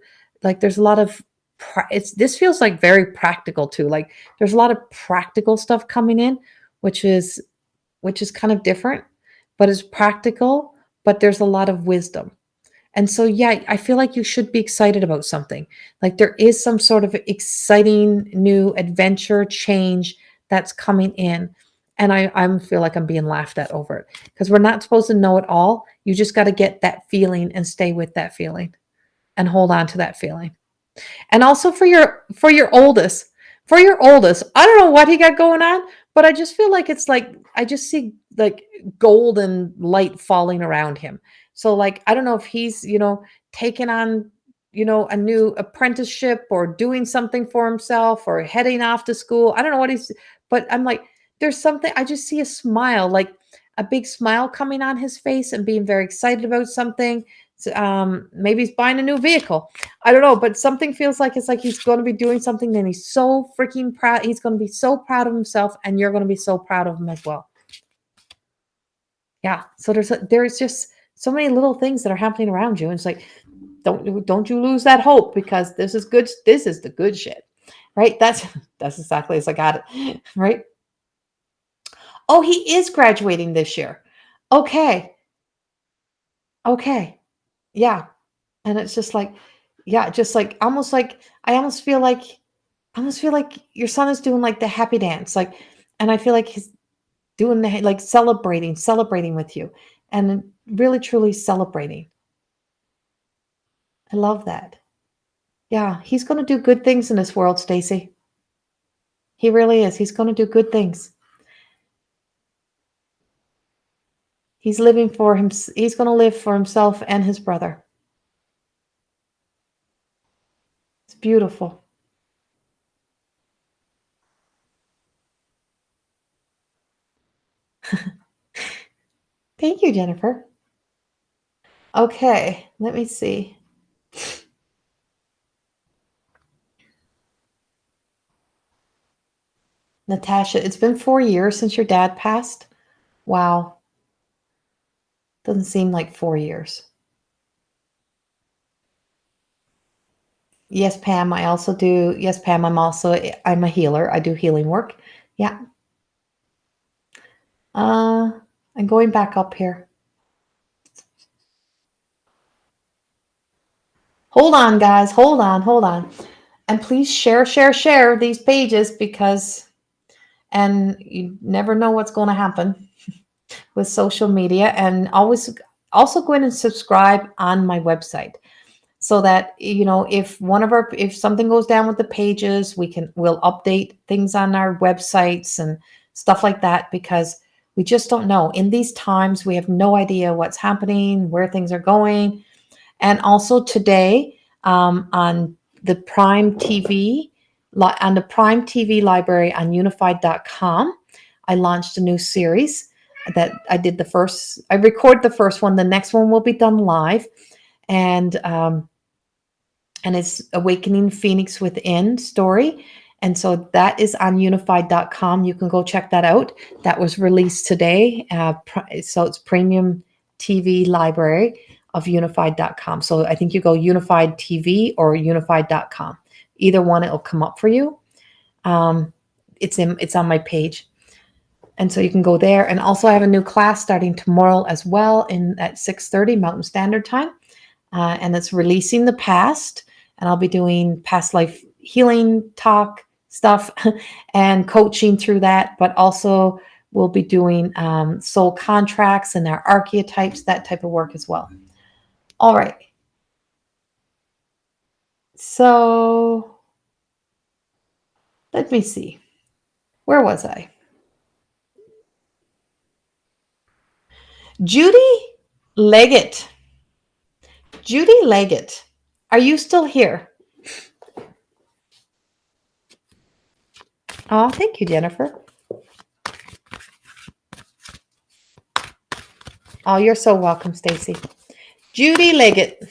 this feels like very practical too. Like there's a lot of practical stuff coming in, which is which is kind of different, but is practical, but there's a lot of wisdom. And so, yeah, I feel like you should be excited about something. Like there is some sort of exciting new adventure change that's coming in. And I feel like I'm being laughed at over it because we're not supposed to know it all. You just got to get that feeling and stay with that feeling and hold on to that feeling. And also for your oldest, I don't know what he got going on, but I just feel like it's like I just see like golden light falling around him. So like I don't know if he's, taking on, a new apprenticeship or doing something for himself or heading off to school. I don't know what he's but I'm like there's something I just see a smile, like a big smile coming on his face and being very excited about something. Maybe he's buying a new vehicle. I don't know, but something feels like it's like he's going to be doing something and he's so freaking proud. He's going to be so proud of himself and you're going to be so proud of him as well. Yeah. So there's just so many little things that are happening around you. And it's like, don't you lose that hope because this is good. This is the good shit, right? That's exactly as I got it, right? Oh, he is graduating this year. Okay. Okay. Yeah. And it's just like, yeah, just like almost like I almost feel like your son is doing like the happy dance, like, and I feel like he's doing the like celebrating with you, and really truly celebrating. I love that. Yeah, he's going to do good things in this world, Stacy. He really is. He's going to do good things. He's living for him. He's going to live for himself and his brother. It's beautiful. Thank you, Jennifer. Okay, let me see. Natasha, it's been 4 years since your dad passed. Wow. Doesn't seem like 4 years. Yes, Pam, I also do. Yes, Pam, I'm a healer. I do healing work. Yeah. I'm going back up here. Hold on, guys. Hold on. And please share these pages and you never know what's going to happen with social media. And always also go in and subscribe on my website so that, if something goes down with the pages, we'll update things on our websites and stuff like that, because we just don't know. In these times, we have no idea what's happening, where things are going. And also today, on the Prime TV, on the Prime TV library on unified.com, I launched a new series that I record the first one. The next one will be done live. And it's Awakening Phoenix Within story. And so that is on unified.com. You can go check that out. That was released today. So it's premium TV library of unified.com. So I think you go unified TV or unified.com. Either one, it'll come up for you. It's on my page. And so you can go there. And also I have a new class starting tomorrow as well at 6:30 Mountain Standard Time. And it's releasing the past. And I'll be doing past life healing talk stuff and coaching through that. But also we'll be doing soul contracts and our archetypes, that type of work as well. All right. So let me see. Where was I? Judy Leggett. Judy Leggett. Are you still here? Oh, thank you, Jennifer. Oh, you're so welcome, Stacy. Judy Leggett.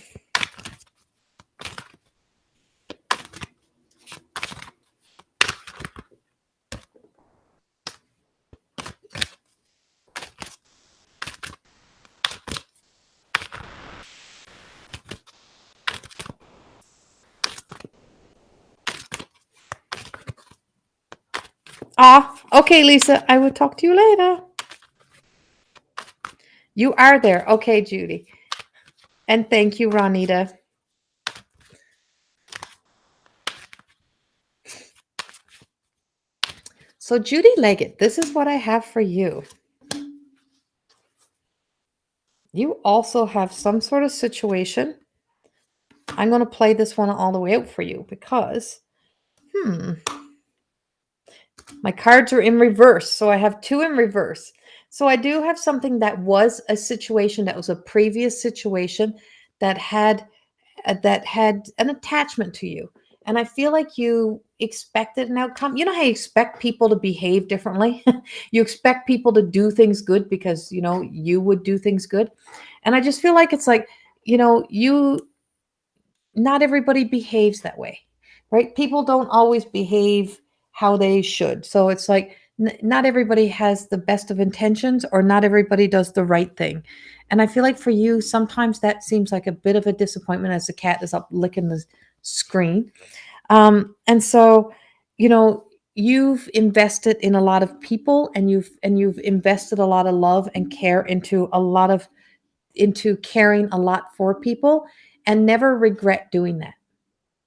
Ah, okay, Lisa. I will talk to you later. You are there. Okay, Judy. And thank you, Ronita. So, Judy Leggett, this is what I have for you. You also have some sort of situation. I'm going to play this one all the way out for you because, my cards are in reverse. So I have two in reverse. So I do have something that was a situation that was a previous situation that had an attachment to you. And I feel like you expected an outcome. You know how you expect people to behave differently? You expect people to do things good because, you would do things good. And I just feel like it's like, you not everybody behaves that way, right? People don't always behave how they should. So it's like not everybody has the best of intentions or not everybody does the right thing. And I feel like for you, sometimes that seems like a bit of a disappointment as the cat is up licking the screen. And so, you've invested in a lot of people and you've invested a lot of love and care into caring a lot for people and never regret doing that.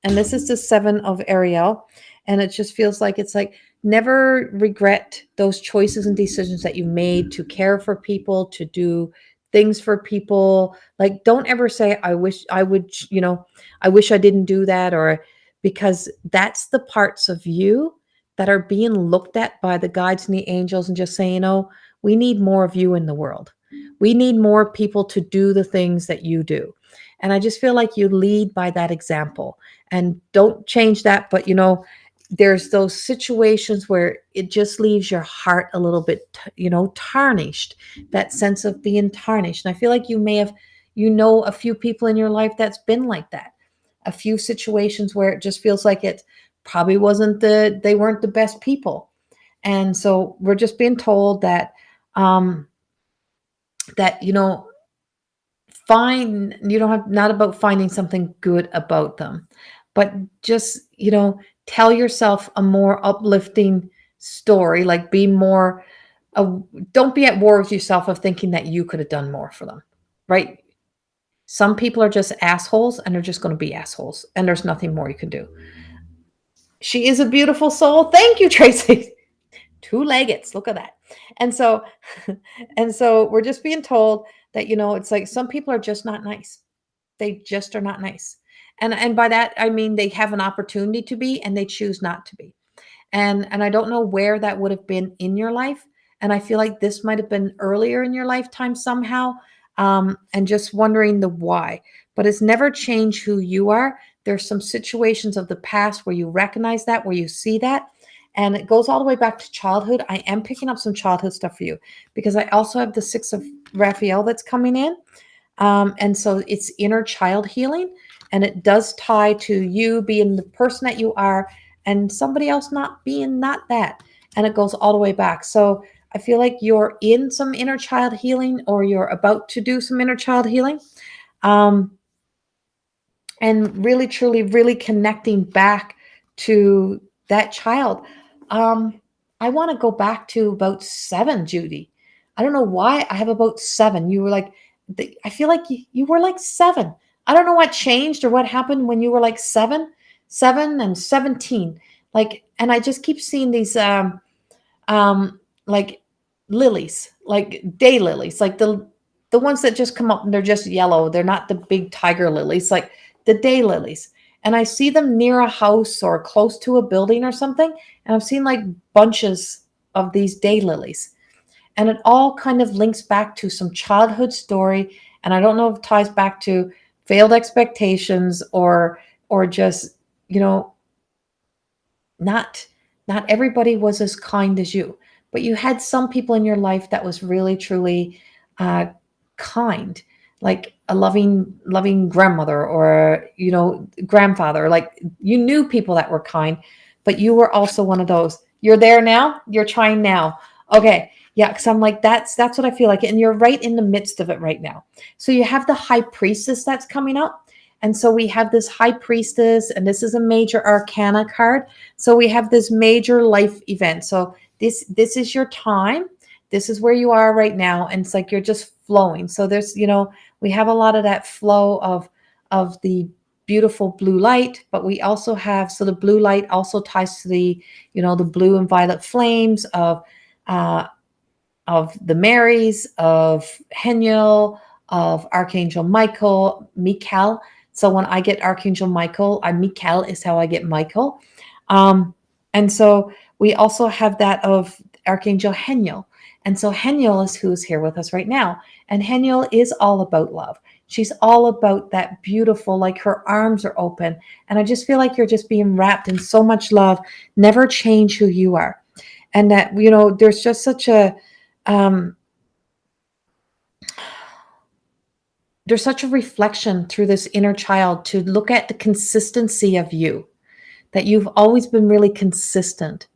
And this is the 7 of Ariel. And it just feels like it's like never regret those choices and decisions that you made to care for people, to do things for people. Like, don't ever say, I wish I would, I wish I didn't do that, or because that's the parts of you that are being looked at by the guides and the angels and just saying, we need more of you in the world. We need more people to do the things that you do. And I just feel like you lead by that example and don't change that. But, there's those situations where it just leaves your heart a little bit, tarnished, that sense of being tarnished. And I feel like you may have, a few people in your life that's been like that. A few situations where it just feels like it probably they weren't the best people. And so we're just being told that, um, that, find you don't have not about finding something good about them, but just tell yourself a more uplifting story, like be more don't be at war with yourself of thinking that you could have done more for them, right? Some people are just assholes and they're just going to be assholes and there's nothing more you can do. She is a beautiful soul. Thank you, Tracy. Two leggeds, look at that. And so and so we're just being told that it's like some people are just not nice. They just are not nice. And by that I mean they have an opportunity to be and they choose not to be. And I don't know where that would have been in your life. And I feel like this might have been earlier in your lifetime somehow. And just wondering the why. But it's never changed who you are. There's some situations of the past where you recognize that, where you see that. And it goes all the way back to childhood. I am picking up some childhood stuff for you because I also have the 6 of Raphael that's coming in. And so it's inner child healing, and it does tie to you being the person that you are and somebody else not being not that. And it goes all the way back. So I feel like you're in some inner child healing or you're about to do some inner child healing. And really, truly, really connecting back to that child. I want to go back to about 7, Judy. I don't know why I have about 7. You were like, I feel like you were like 7. I don't know what changed or what happened when you were like 7 and 17. Like, and I just keep seeing these, like lilies, like day lilies, like the ones that just come up and they're just yellow. They're not the big tiger lilies, like the day lilies. And I see them near a house or close to a building or something. And I've seen like bunches of these day lilies. And it all kind of links back to some childhood story. And I don't know if it ties back to failed expectations or just, not not everybody was as kind as you, but you had some people in your life that was really truly uh, kind, like a loving grandmother or grandfather. Like you knew people that were kind, but you were also one of those. You're there now. You're trying now. Okay, yeah, because I'm like that's what I feel like, and you're right in the midst of it right now. So you have the high priestess that's coming up. And so we have this high priestess, and this is a major arcana card. So we have this major life event. So this is your time. This is where you are right now. And it's like you're just flowing. So there's, we have a lot of that flow of the beautiful blue light, but we also have, so the blue light also ties to the, the blue and violet flames of the Marys, of Heniel, of Archangel Michael, Michael. So when I get Archangel Michael, Michael is how I get Michael. And so we also have that of Archangel Heniel. And so Heniel is who's here with us right now. And Heniel is all about love. She's all about that beautiful, like her arms are open. And I just feel like you're just being wrapped in so much love. Never change who you are. And that, there's just such a, there's such a reflection through this inner child to look at the consistency of you, that you've always been really consistent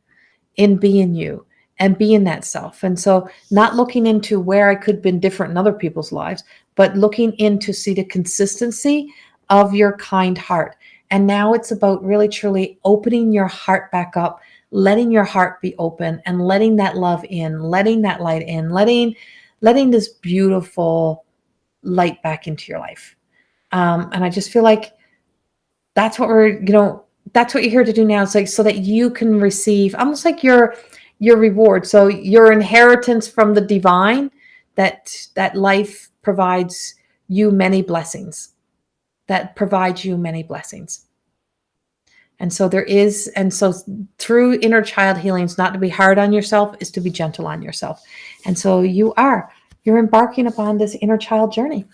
in being you and being that self. And so not looking into where I could have been different in other people's lives, but looking in to see the consistency of your kind heart. And now it's about really truly opening your heart back up, letting your heart be open and letting that love in, letting that light in, letting this beautiful light back into your life. And I just feel like that's what that's what you're here to do now. It's like, so that you can receive almost like your reward. So your inheritance from the divine, that life provides you many blessings, And so through inner child healings, not to be hard on yourself is to be gentle on yourself. And so you're embarking upon this inner child journey.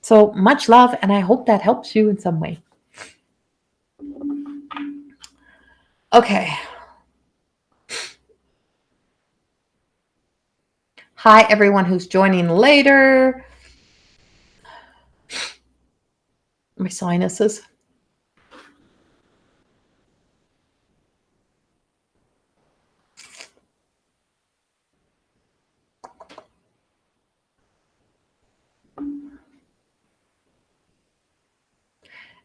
So much love, and I hope that helps you in some way. Okay. Hi, everyone who's joining later. My sinuses.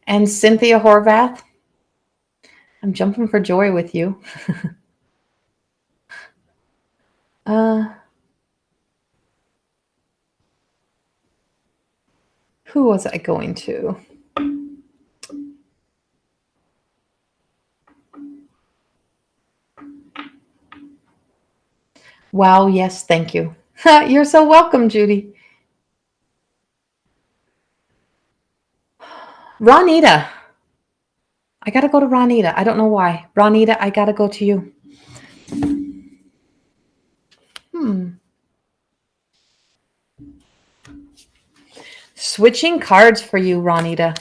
And Cynthia Horvath, I'm jumping for joy with you. Who was I going to? Wow, yes, thank you. You're so welcome, Judy. Ronita. I got to go to Ronita. I don't know why. Ronita, I got to go to you. Switching cards for you, Ronita.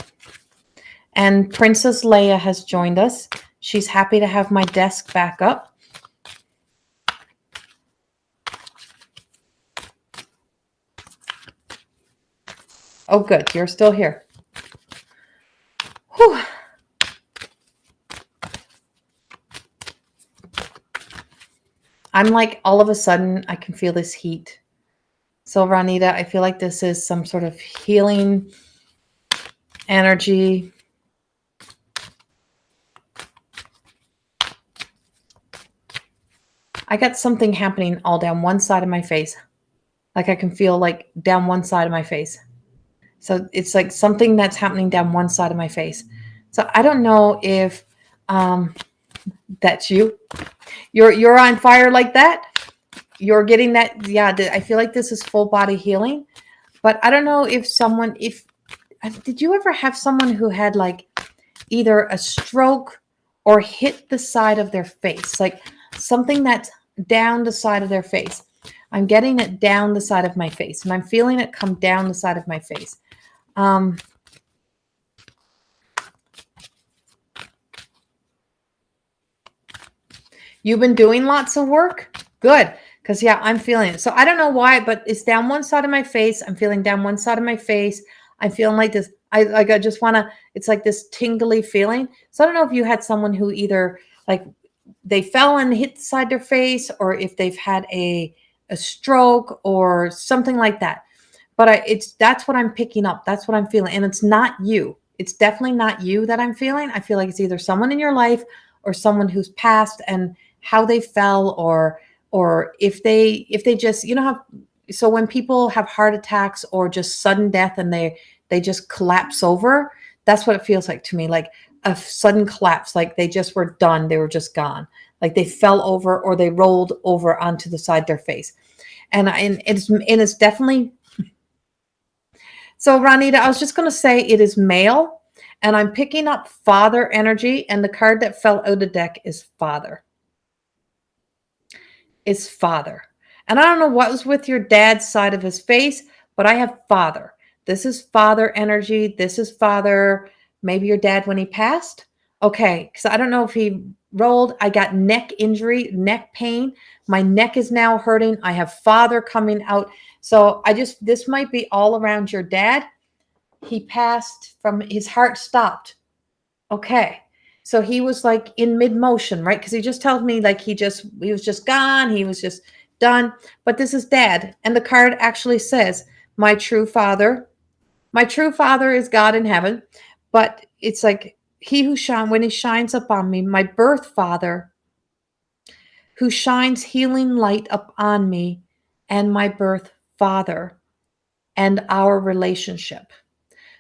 And Princess Leia has joined us. She's happy to have my desk back up. Oh, good. You're still here. Whew. I'm like, all of a sudden, I can feel this heat. So, Ronita, I feel like this is some sort of healing energy. I got something happening all down one side of my face. Like I can feel like down one side of my face. So it's like something that's happening down one side of my face. So I don't know if that's you. You're on fire like that. You're getting that. Yeah, I feel like this is full body healing. But I don't know if did you ever have someone who had like either a stroke or hit the side of their face? Like something that's down the side of their face. I'm getting it down the side of my face, and I'm feeling it come down the side of my face. You've been doing lots of work? Good. Because, yeah, I'm feeling it. So I don't know why, but it's down one side of my face. I'm feeling down one side of my face. I'm feeling like this. I just want to, it's like this tingly feeling. So I don't know if you had someone who either like they fell and hit the side of their face, or if they've had a stroke or something like that. But that's what I'm picking up. That's what I'm feeling. And it's not you. It's definitely not you that I'm feeling. I feel like it's either someone in your life or someone who's passed and how they fell, or if they just, you know how so when people have heart attacks or just sudden death and they just collapse over, that's what it feels like to me, like a sudden collapse, like they just were done, they were just gone, like they fell over or they rolled over onto the side of their face. And it's definitely, so Ronita, I was just going to say it is male, and I'm picking up father energy, and the card that fell out of the deck is father. Is father. And I don't know what was with your dad's side of his face, but I have father. This is father energy. This is father, maybe your dad when he passed. Okay, because I don't know if he rolled. I got neck injury, neck pain. My neck is now hurting. I have father coming out. So this might be all around your dad. He passed from, his heart stopped. Okay. So he was like in mid motion, right? Because he just tells me like he was just gone. He was just done. But this is dad. And the card actually says, my true father is God in heaven. But it's like he who shines, when he shines upon me, my birth father, who shines healing light upon me, and my birth father, and our relationship.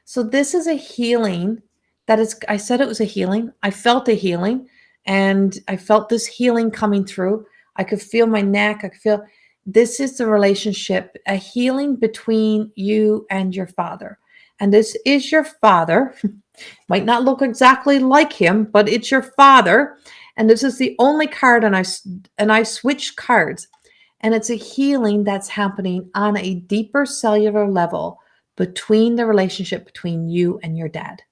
So this is a healing that is, I said it was a healing. I felt a healing, and I felt this healing coming through. I could feel my neck. I could feel, this is the relationship, a healing between you and your father. And this is your father. Might not look exactly like him, but it's your father. And this is the only card, and I switched cards. And it's a healing that's happening on a deeper cellular level between the relationship between you and your dad.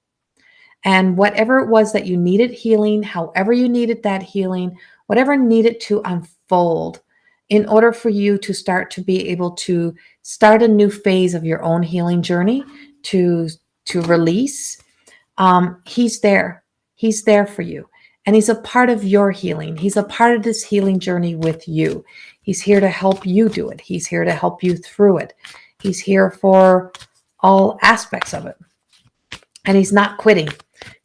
And whatever it was that you needed healing, however you needed that healing, whatever needed to unfold in order for you to start to be able to start a new phase of your own healing journey, to release, he's there. He's there for you. And he's a part of your healing. He's a part of this healing journey with you. He's here to help you do it. He's here to help you through it. He's here for all aspects of it. And he's not quitting.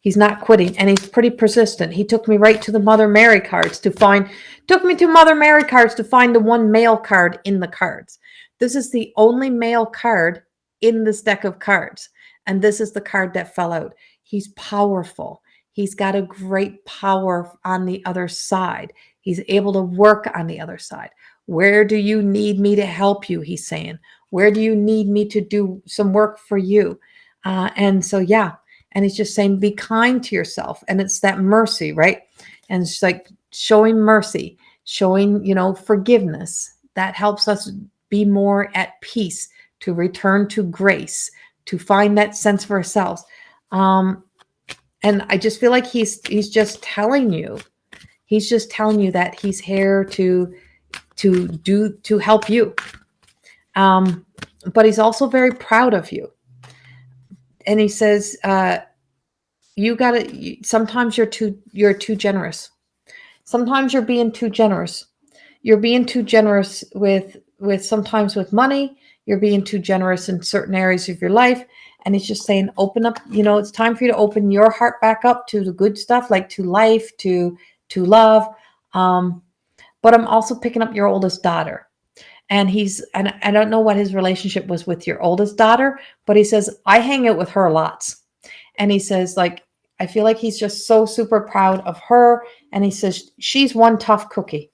He's not quitting. And he's pretty persistent. He took me right to the Mother Mary cards to find the one male card in the cards. This is the only male card in this deck of cards. And this is the card that fell out. He's powerful. He's got a great power on the other side. He's able to work on the other side. Where do you need me to help you? He's saying, where do you need me to do some work for you? And so, yeah. And he's just saying, be kind to yourself. And it's that mercy, right? And it's like showing mercy, showing, forgiveness. That helps us be more at peace, to return to grace, to find that sense for ourselves. And I just feel like he's just telling you that he's here to help you. But he's also very proud of you. And he says, sometimes you're too generous. Sometimes you're being too generous. You're being too generous with sometimes with money. You're being too generous in certain areas of your life. And he's just saying, open up, it's time for you to open your heart back up to the good stuff, like to life, to love. But I'm also picking up your oldest daughter. And I don't know what his relationship was with your oldest daughter, but he says, I hang out with her lots. And he says, like, I feel like he's just so super proud of her. And he says, she's one tough cookie.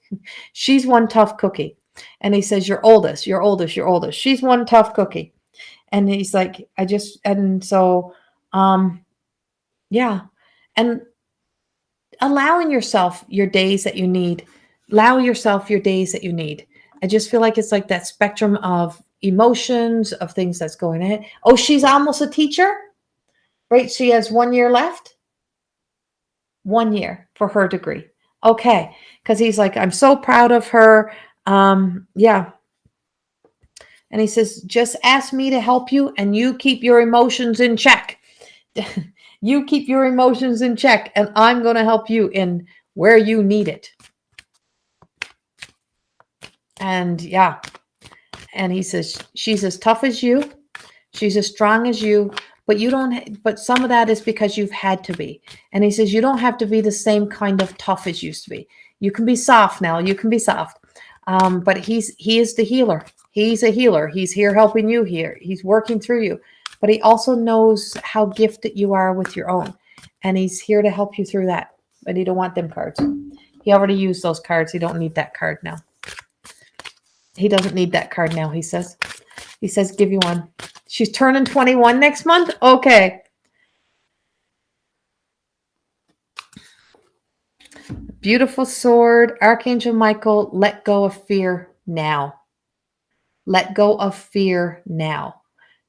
She's one tough cookie. And he says, your oldest. She's one tough cookie. And he's like, yeah. And allowing yourself your days that you need. Allow yourself your days that you need. I just feel like it's like that spectrum of emotions, of things that's going ahead. Oh, she's almost a teacher, right? She has 1 year left. 1 year for her degree. Okay. Because he's like, I'm so proud of her. Yeah. And he says, just ask me to help you, and you keep your emotions in check. You keep your emotions in check, and I'm going to help you in where you need it. And yeah. And he says, she's as tough as you. She's as strong as you, but some of that is because you've had to be. And he says, you don't have to be the same kind of tough as you used to be. You can be soft now. You can be soft. But he is the healer. He's a healer. He's here helping you here. He's working through you. But he also knows how gifted you are with your own. And he's here to help you through that. But he don't want them cards. He already used those cards. He don't need that card now. He doesn't need that card now, he says. He says, give you one. She's turning 21 next month? Okay. Beautiful sword. Archangel Michael, let go of fear now. Let go of fear now.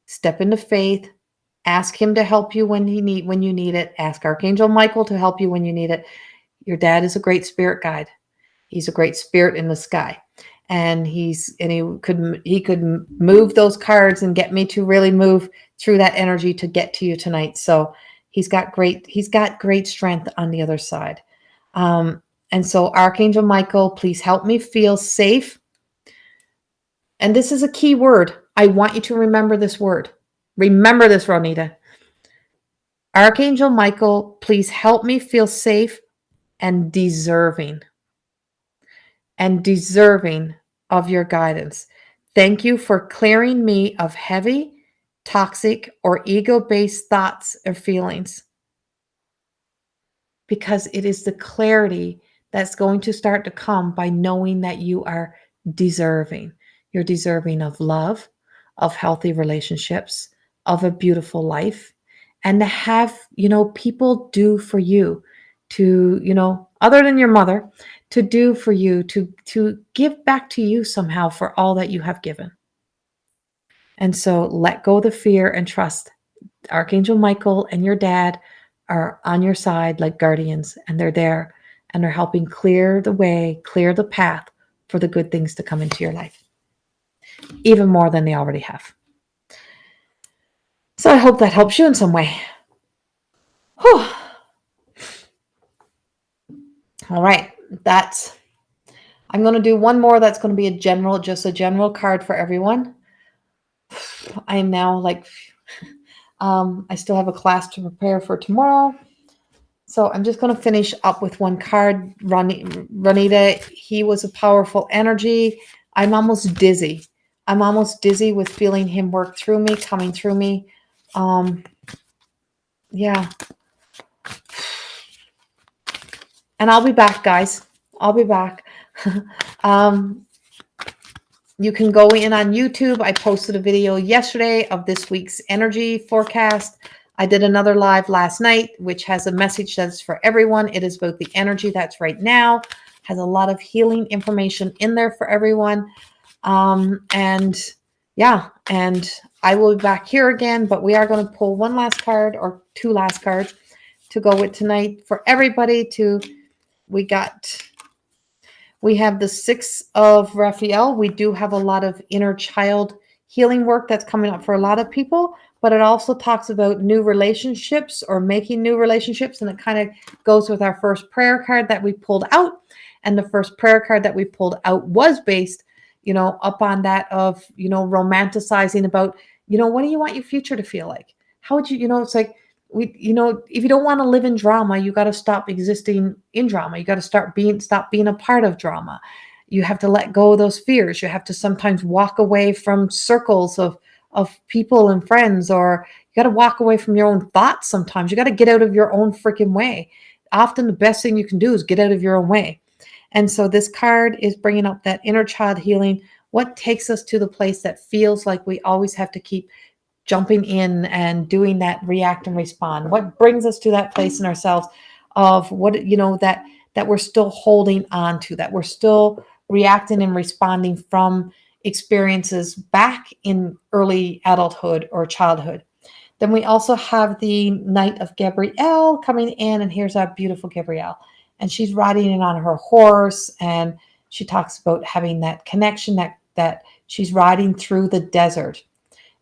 Step into faith. Ask him to help you when you need it. Ask Archangel Michael to help you when you need it. Your dad is a great spirit guide. He's a great spirit in the sky. And he could move those cards and get me to really move through that energy to get to you tonight. So he's got great strength on the other side. And so Archangel Michael, please help me feel safe. And this is a key word. I want you to remember this word. Remember this, Ronita. Archangel Michael, please help me feel safe and deserving. And deserving of your guidance. Thank you for clearing me of heavy, toxic, or ego-based thoughts or feelings. Because it is the clarity that's going to start to come by knowing that you are deserving. You're deserving of love, of healthy relationships, of a beautiful life, and to have, people do for you, to, other than your mother, to do for you, to give back to you somehow for all that you have given. And so let go of the fear and trust. Archangel Michael and your dad are on your side like guardians, and they're there and they're helping clear the way, clear the path for the good things to come into your life, even more than they already have. So I hope that helps you in some way. Whew. All right, I'm going to do one more. That's going to be just a general card for everyone. I am now I still have a class to prepare for tomorrow. So I'm just going to finish up with one card. Ronita, he was a powerful energy. I'm almost dizzy. With feeling him work through me, coming through me. Yeah. And I'll be back, guys. I'll be back. You can go in on YouTube. I posted a video yesterday of this week's energy forecast. I did another live last night, which has a message that's for everyone. It is about the energy that's right now. Has a lot of healing information in there for everyone. And I will be back here again, but we are going to pull one last card or two last cards to go with tonight for everybody we have the 6 of Raphael. We do have a lot of inner child healing work that's coming up for a lot of people, but it also talks about new relationships or making new relationships. And it kind of goes with our first prayer card that we pulled out. And the first prayer card that we pulled out was based, up on that of, romanticizing about, what do you want your future to feel like? How would you, it's like, if you don't want to live in drama, you got to stop existing in drama. You got to stop being a part of drama. You have to let go of those fears. You have to sometimes walk away from circles of people and friends, or you got to walk away from your own thoughts. Sometimes you got to get out of your own freaking way. Often the best thing you can do is get out of your own way. And so this card is bringing up that inner child healing. What takes us to the place that feels like we always have to keep jumping in and doing that react and respond? What brings us to that place in ourselves of what, that we're still holding on to, that we're still reacting and responding from experiences back in early adulthood or childhood. Then we also have the Knight of Gabrielle coming in, and here's our beautiful Gabrielle. And she's riding in on her horse, and she talks about having that connection that she's riding through the desert.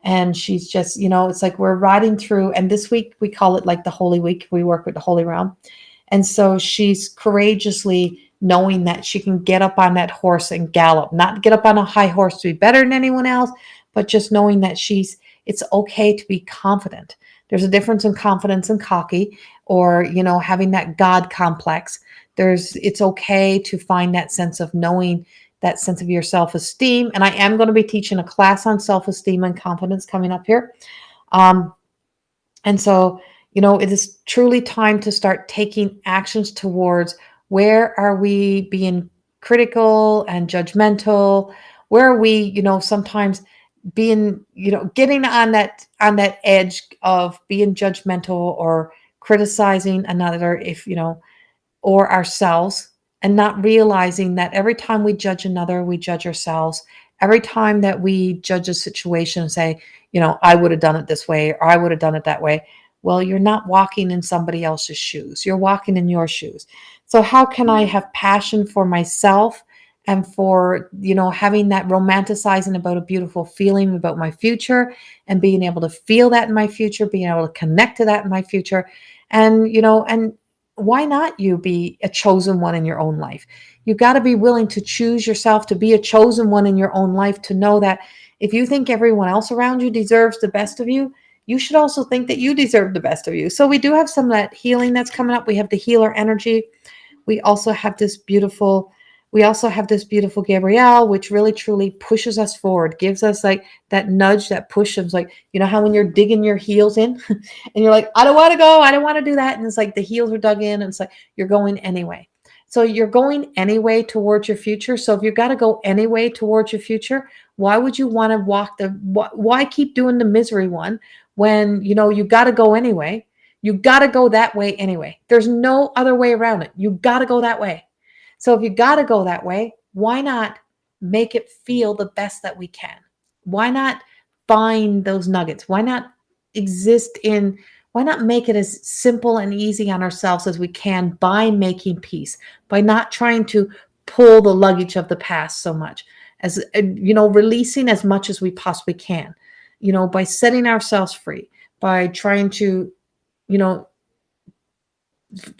And she's just, it's like we're riding through, and this week we call it like the Holy Week. We work with the Holy Realm. And so she's courageously knowing that she can get up on that horse and gallop, not get up on a high horse to be better than anyone else, but just knowing that it's okay to be confident. There's a difference in confidence and cocky, or, having that God complex. It's okay to find that sense of knowing that sense of your self-esteem. And I am going to be teaching a class on self-esteem and confidence coming up here. And so, it is truly time to start taking actions towards where are we being critical and judgmental? Where are we, sometimes being, getting on that edge of being judgmental or criticizing another, if, or ourselves, and not realizing that every time we judge another, we judge ourselves. Every time that we judge a situation and say, I would have done it this way, or I would have done it that way. Well, you're not walking in somebody else's shoes. You're walking in your shoes. So how can I have passion for myself and for, having that romanticizing about a beautiful feeling about my future and being able to feel that in my future, being able to connect to that in my future. And, and why not you be a chosen one in your own life? You got to be willing to choose yourself to be a chosen one in your own life, to know that if you think everyone else around you deserves the best of you, you should also think that you deserve the best of you. So we do have some of that healing that's coming up. We have the healer energy. We also have this beautiful Gabrielle, which really truly pushes us forward, gives us like that nudge, that push of like, how when you're digging your heels in and you're like, I don't want to go, I don't want to do that. And it's like the heels are dug in and it's like, you're going anyway. So you're going anyway towards your future. So if you've got to go anyway towards your future, why would you want to why keep doing the misery one when, you got to go anyway? You got to go that way anyway. There's no other way around it. You got to go that way. So if you got to go that way, why not make it feel the best that we can? Why not find those nuggets? Why not why not make it as simple and easy on ourselves as we can by making peace, by not trying to pull the luggage of the past so much, as, releasing as much as we possibly can, by setting ourselves free, by trying to,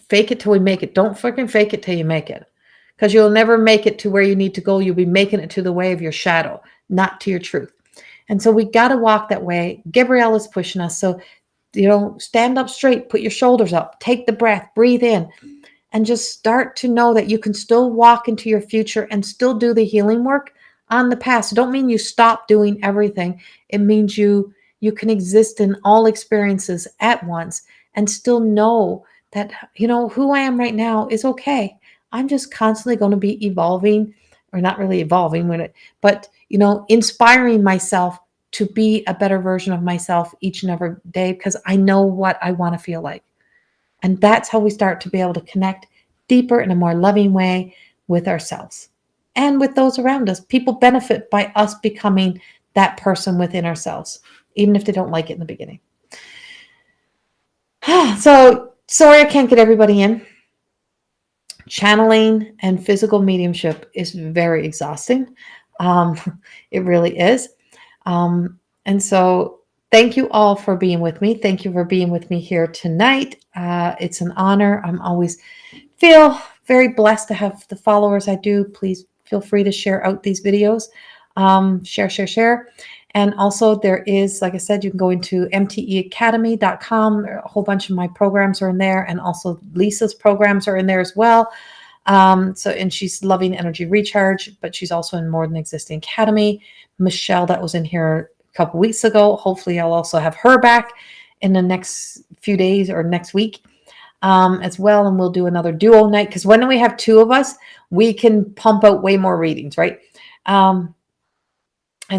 fake it till we make it. Don't freaking fake it till you make it. Because you'll never make it to where you need to go. You'll be making it to the way of your shadow, not to your truth. And so we got to walk that way. Gabrielle is pushing us. So, stand up straight, put your shoulders up, take the breath, breathe in, and just start to know that you can still walk into your future and still do the healing work on the past. It don't mean you stop doing everything. It means you can exist in all experiences at once and still know that, who I am right now is okay. I'm just constantly going to be evolving, or not really evolving, but, inspiring myself to be a better version of myself each and every day, because I know what I want to feel like. And that's how we start to be able to connect deeper in a more loving way with ourselves and with those around us. People benefit by us becoming that person within ourselves, even if they don't like it in the beginning. So sorry I can't get everybody in. Channeling and physical mediumship is very exhausting. It really is. And so thank you all for being with me. Thank you for being with me here tonight. It's an honor. I'm always feel very blessed to have the followers I do. Please feel free to share out these videos. Share. And also there is, like I said, you can go into mteacademy.com. A whole bunch of my programs are in there. And also Lisa's programs are in there as well. And she's Loving Energy Recharge, but she's also in More Than Existing Academy. Michelle, that was in here a couple weeks ago. Hopefully I'll also have her back in the next few days or next week as well. And we'll do another duo night, because when we have two of us, we can pump out way more readings, right? And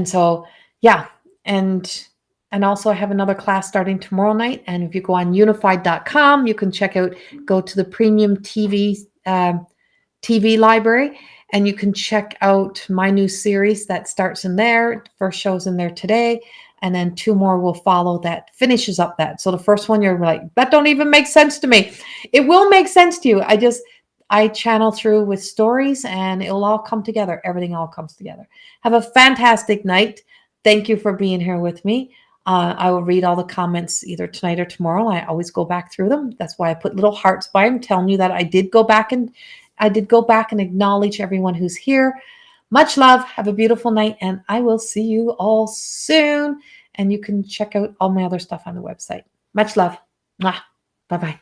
so, yeah. And also I have another class starting tomorrow night. And if you go on unified.com, you can go to the premium TV library, and you can check out my new series that starts in there. First show's in there today, and then 2 more will follow that finishes up that. So the first one, you're like, that don't even make sense to me. It will make sense to you. I channel through with stories, and it'll all come together. Everything all comes together. Have a fantastic night. Thank you for being here with me. I will read all the comments either tonight or tomorrow. I always go back through them. That's why I put little hearts by them, telling you that I did go back and acknowledge everyone who's here. Much love. Have a beautiful night, and I will see you all soon. And you can check out all my other stuff on the website. Much love. Mwah. Bye-bye.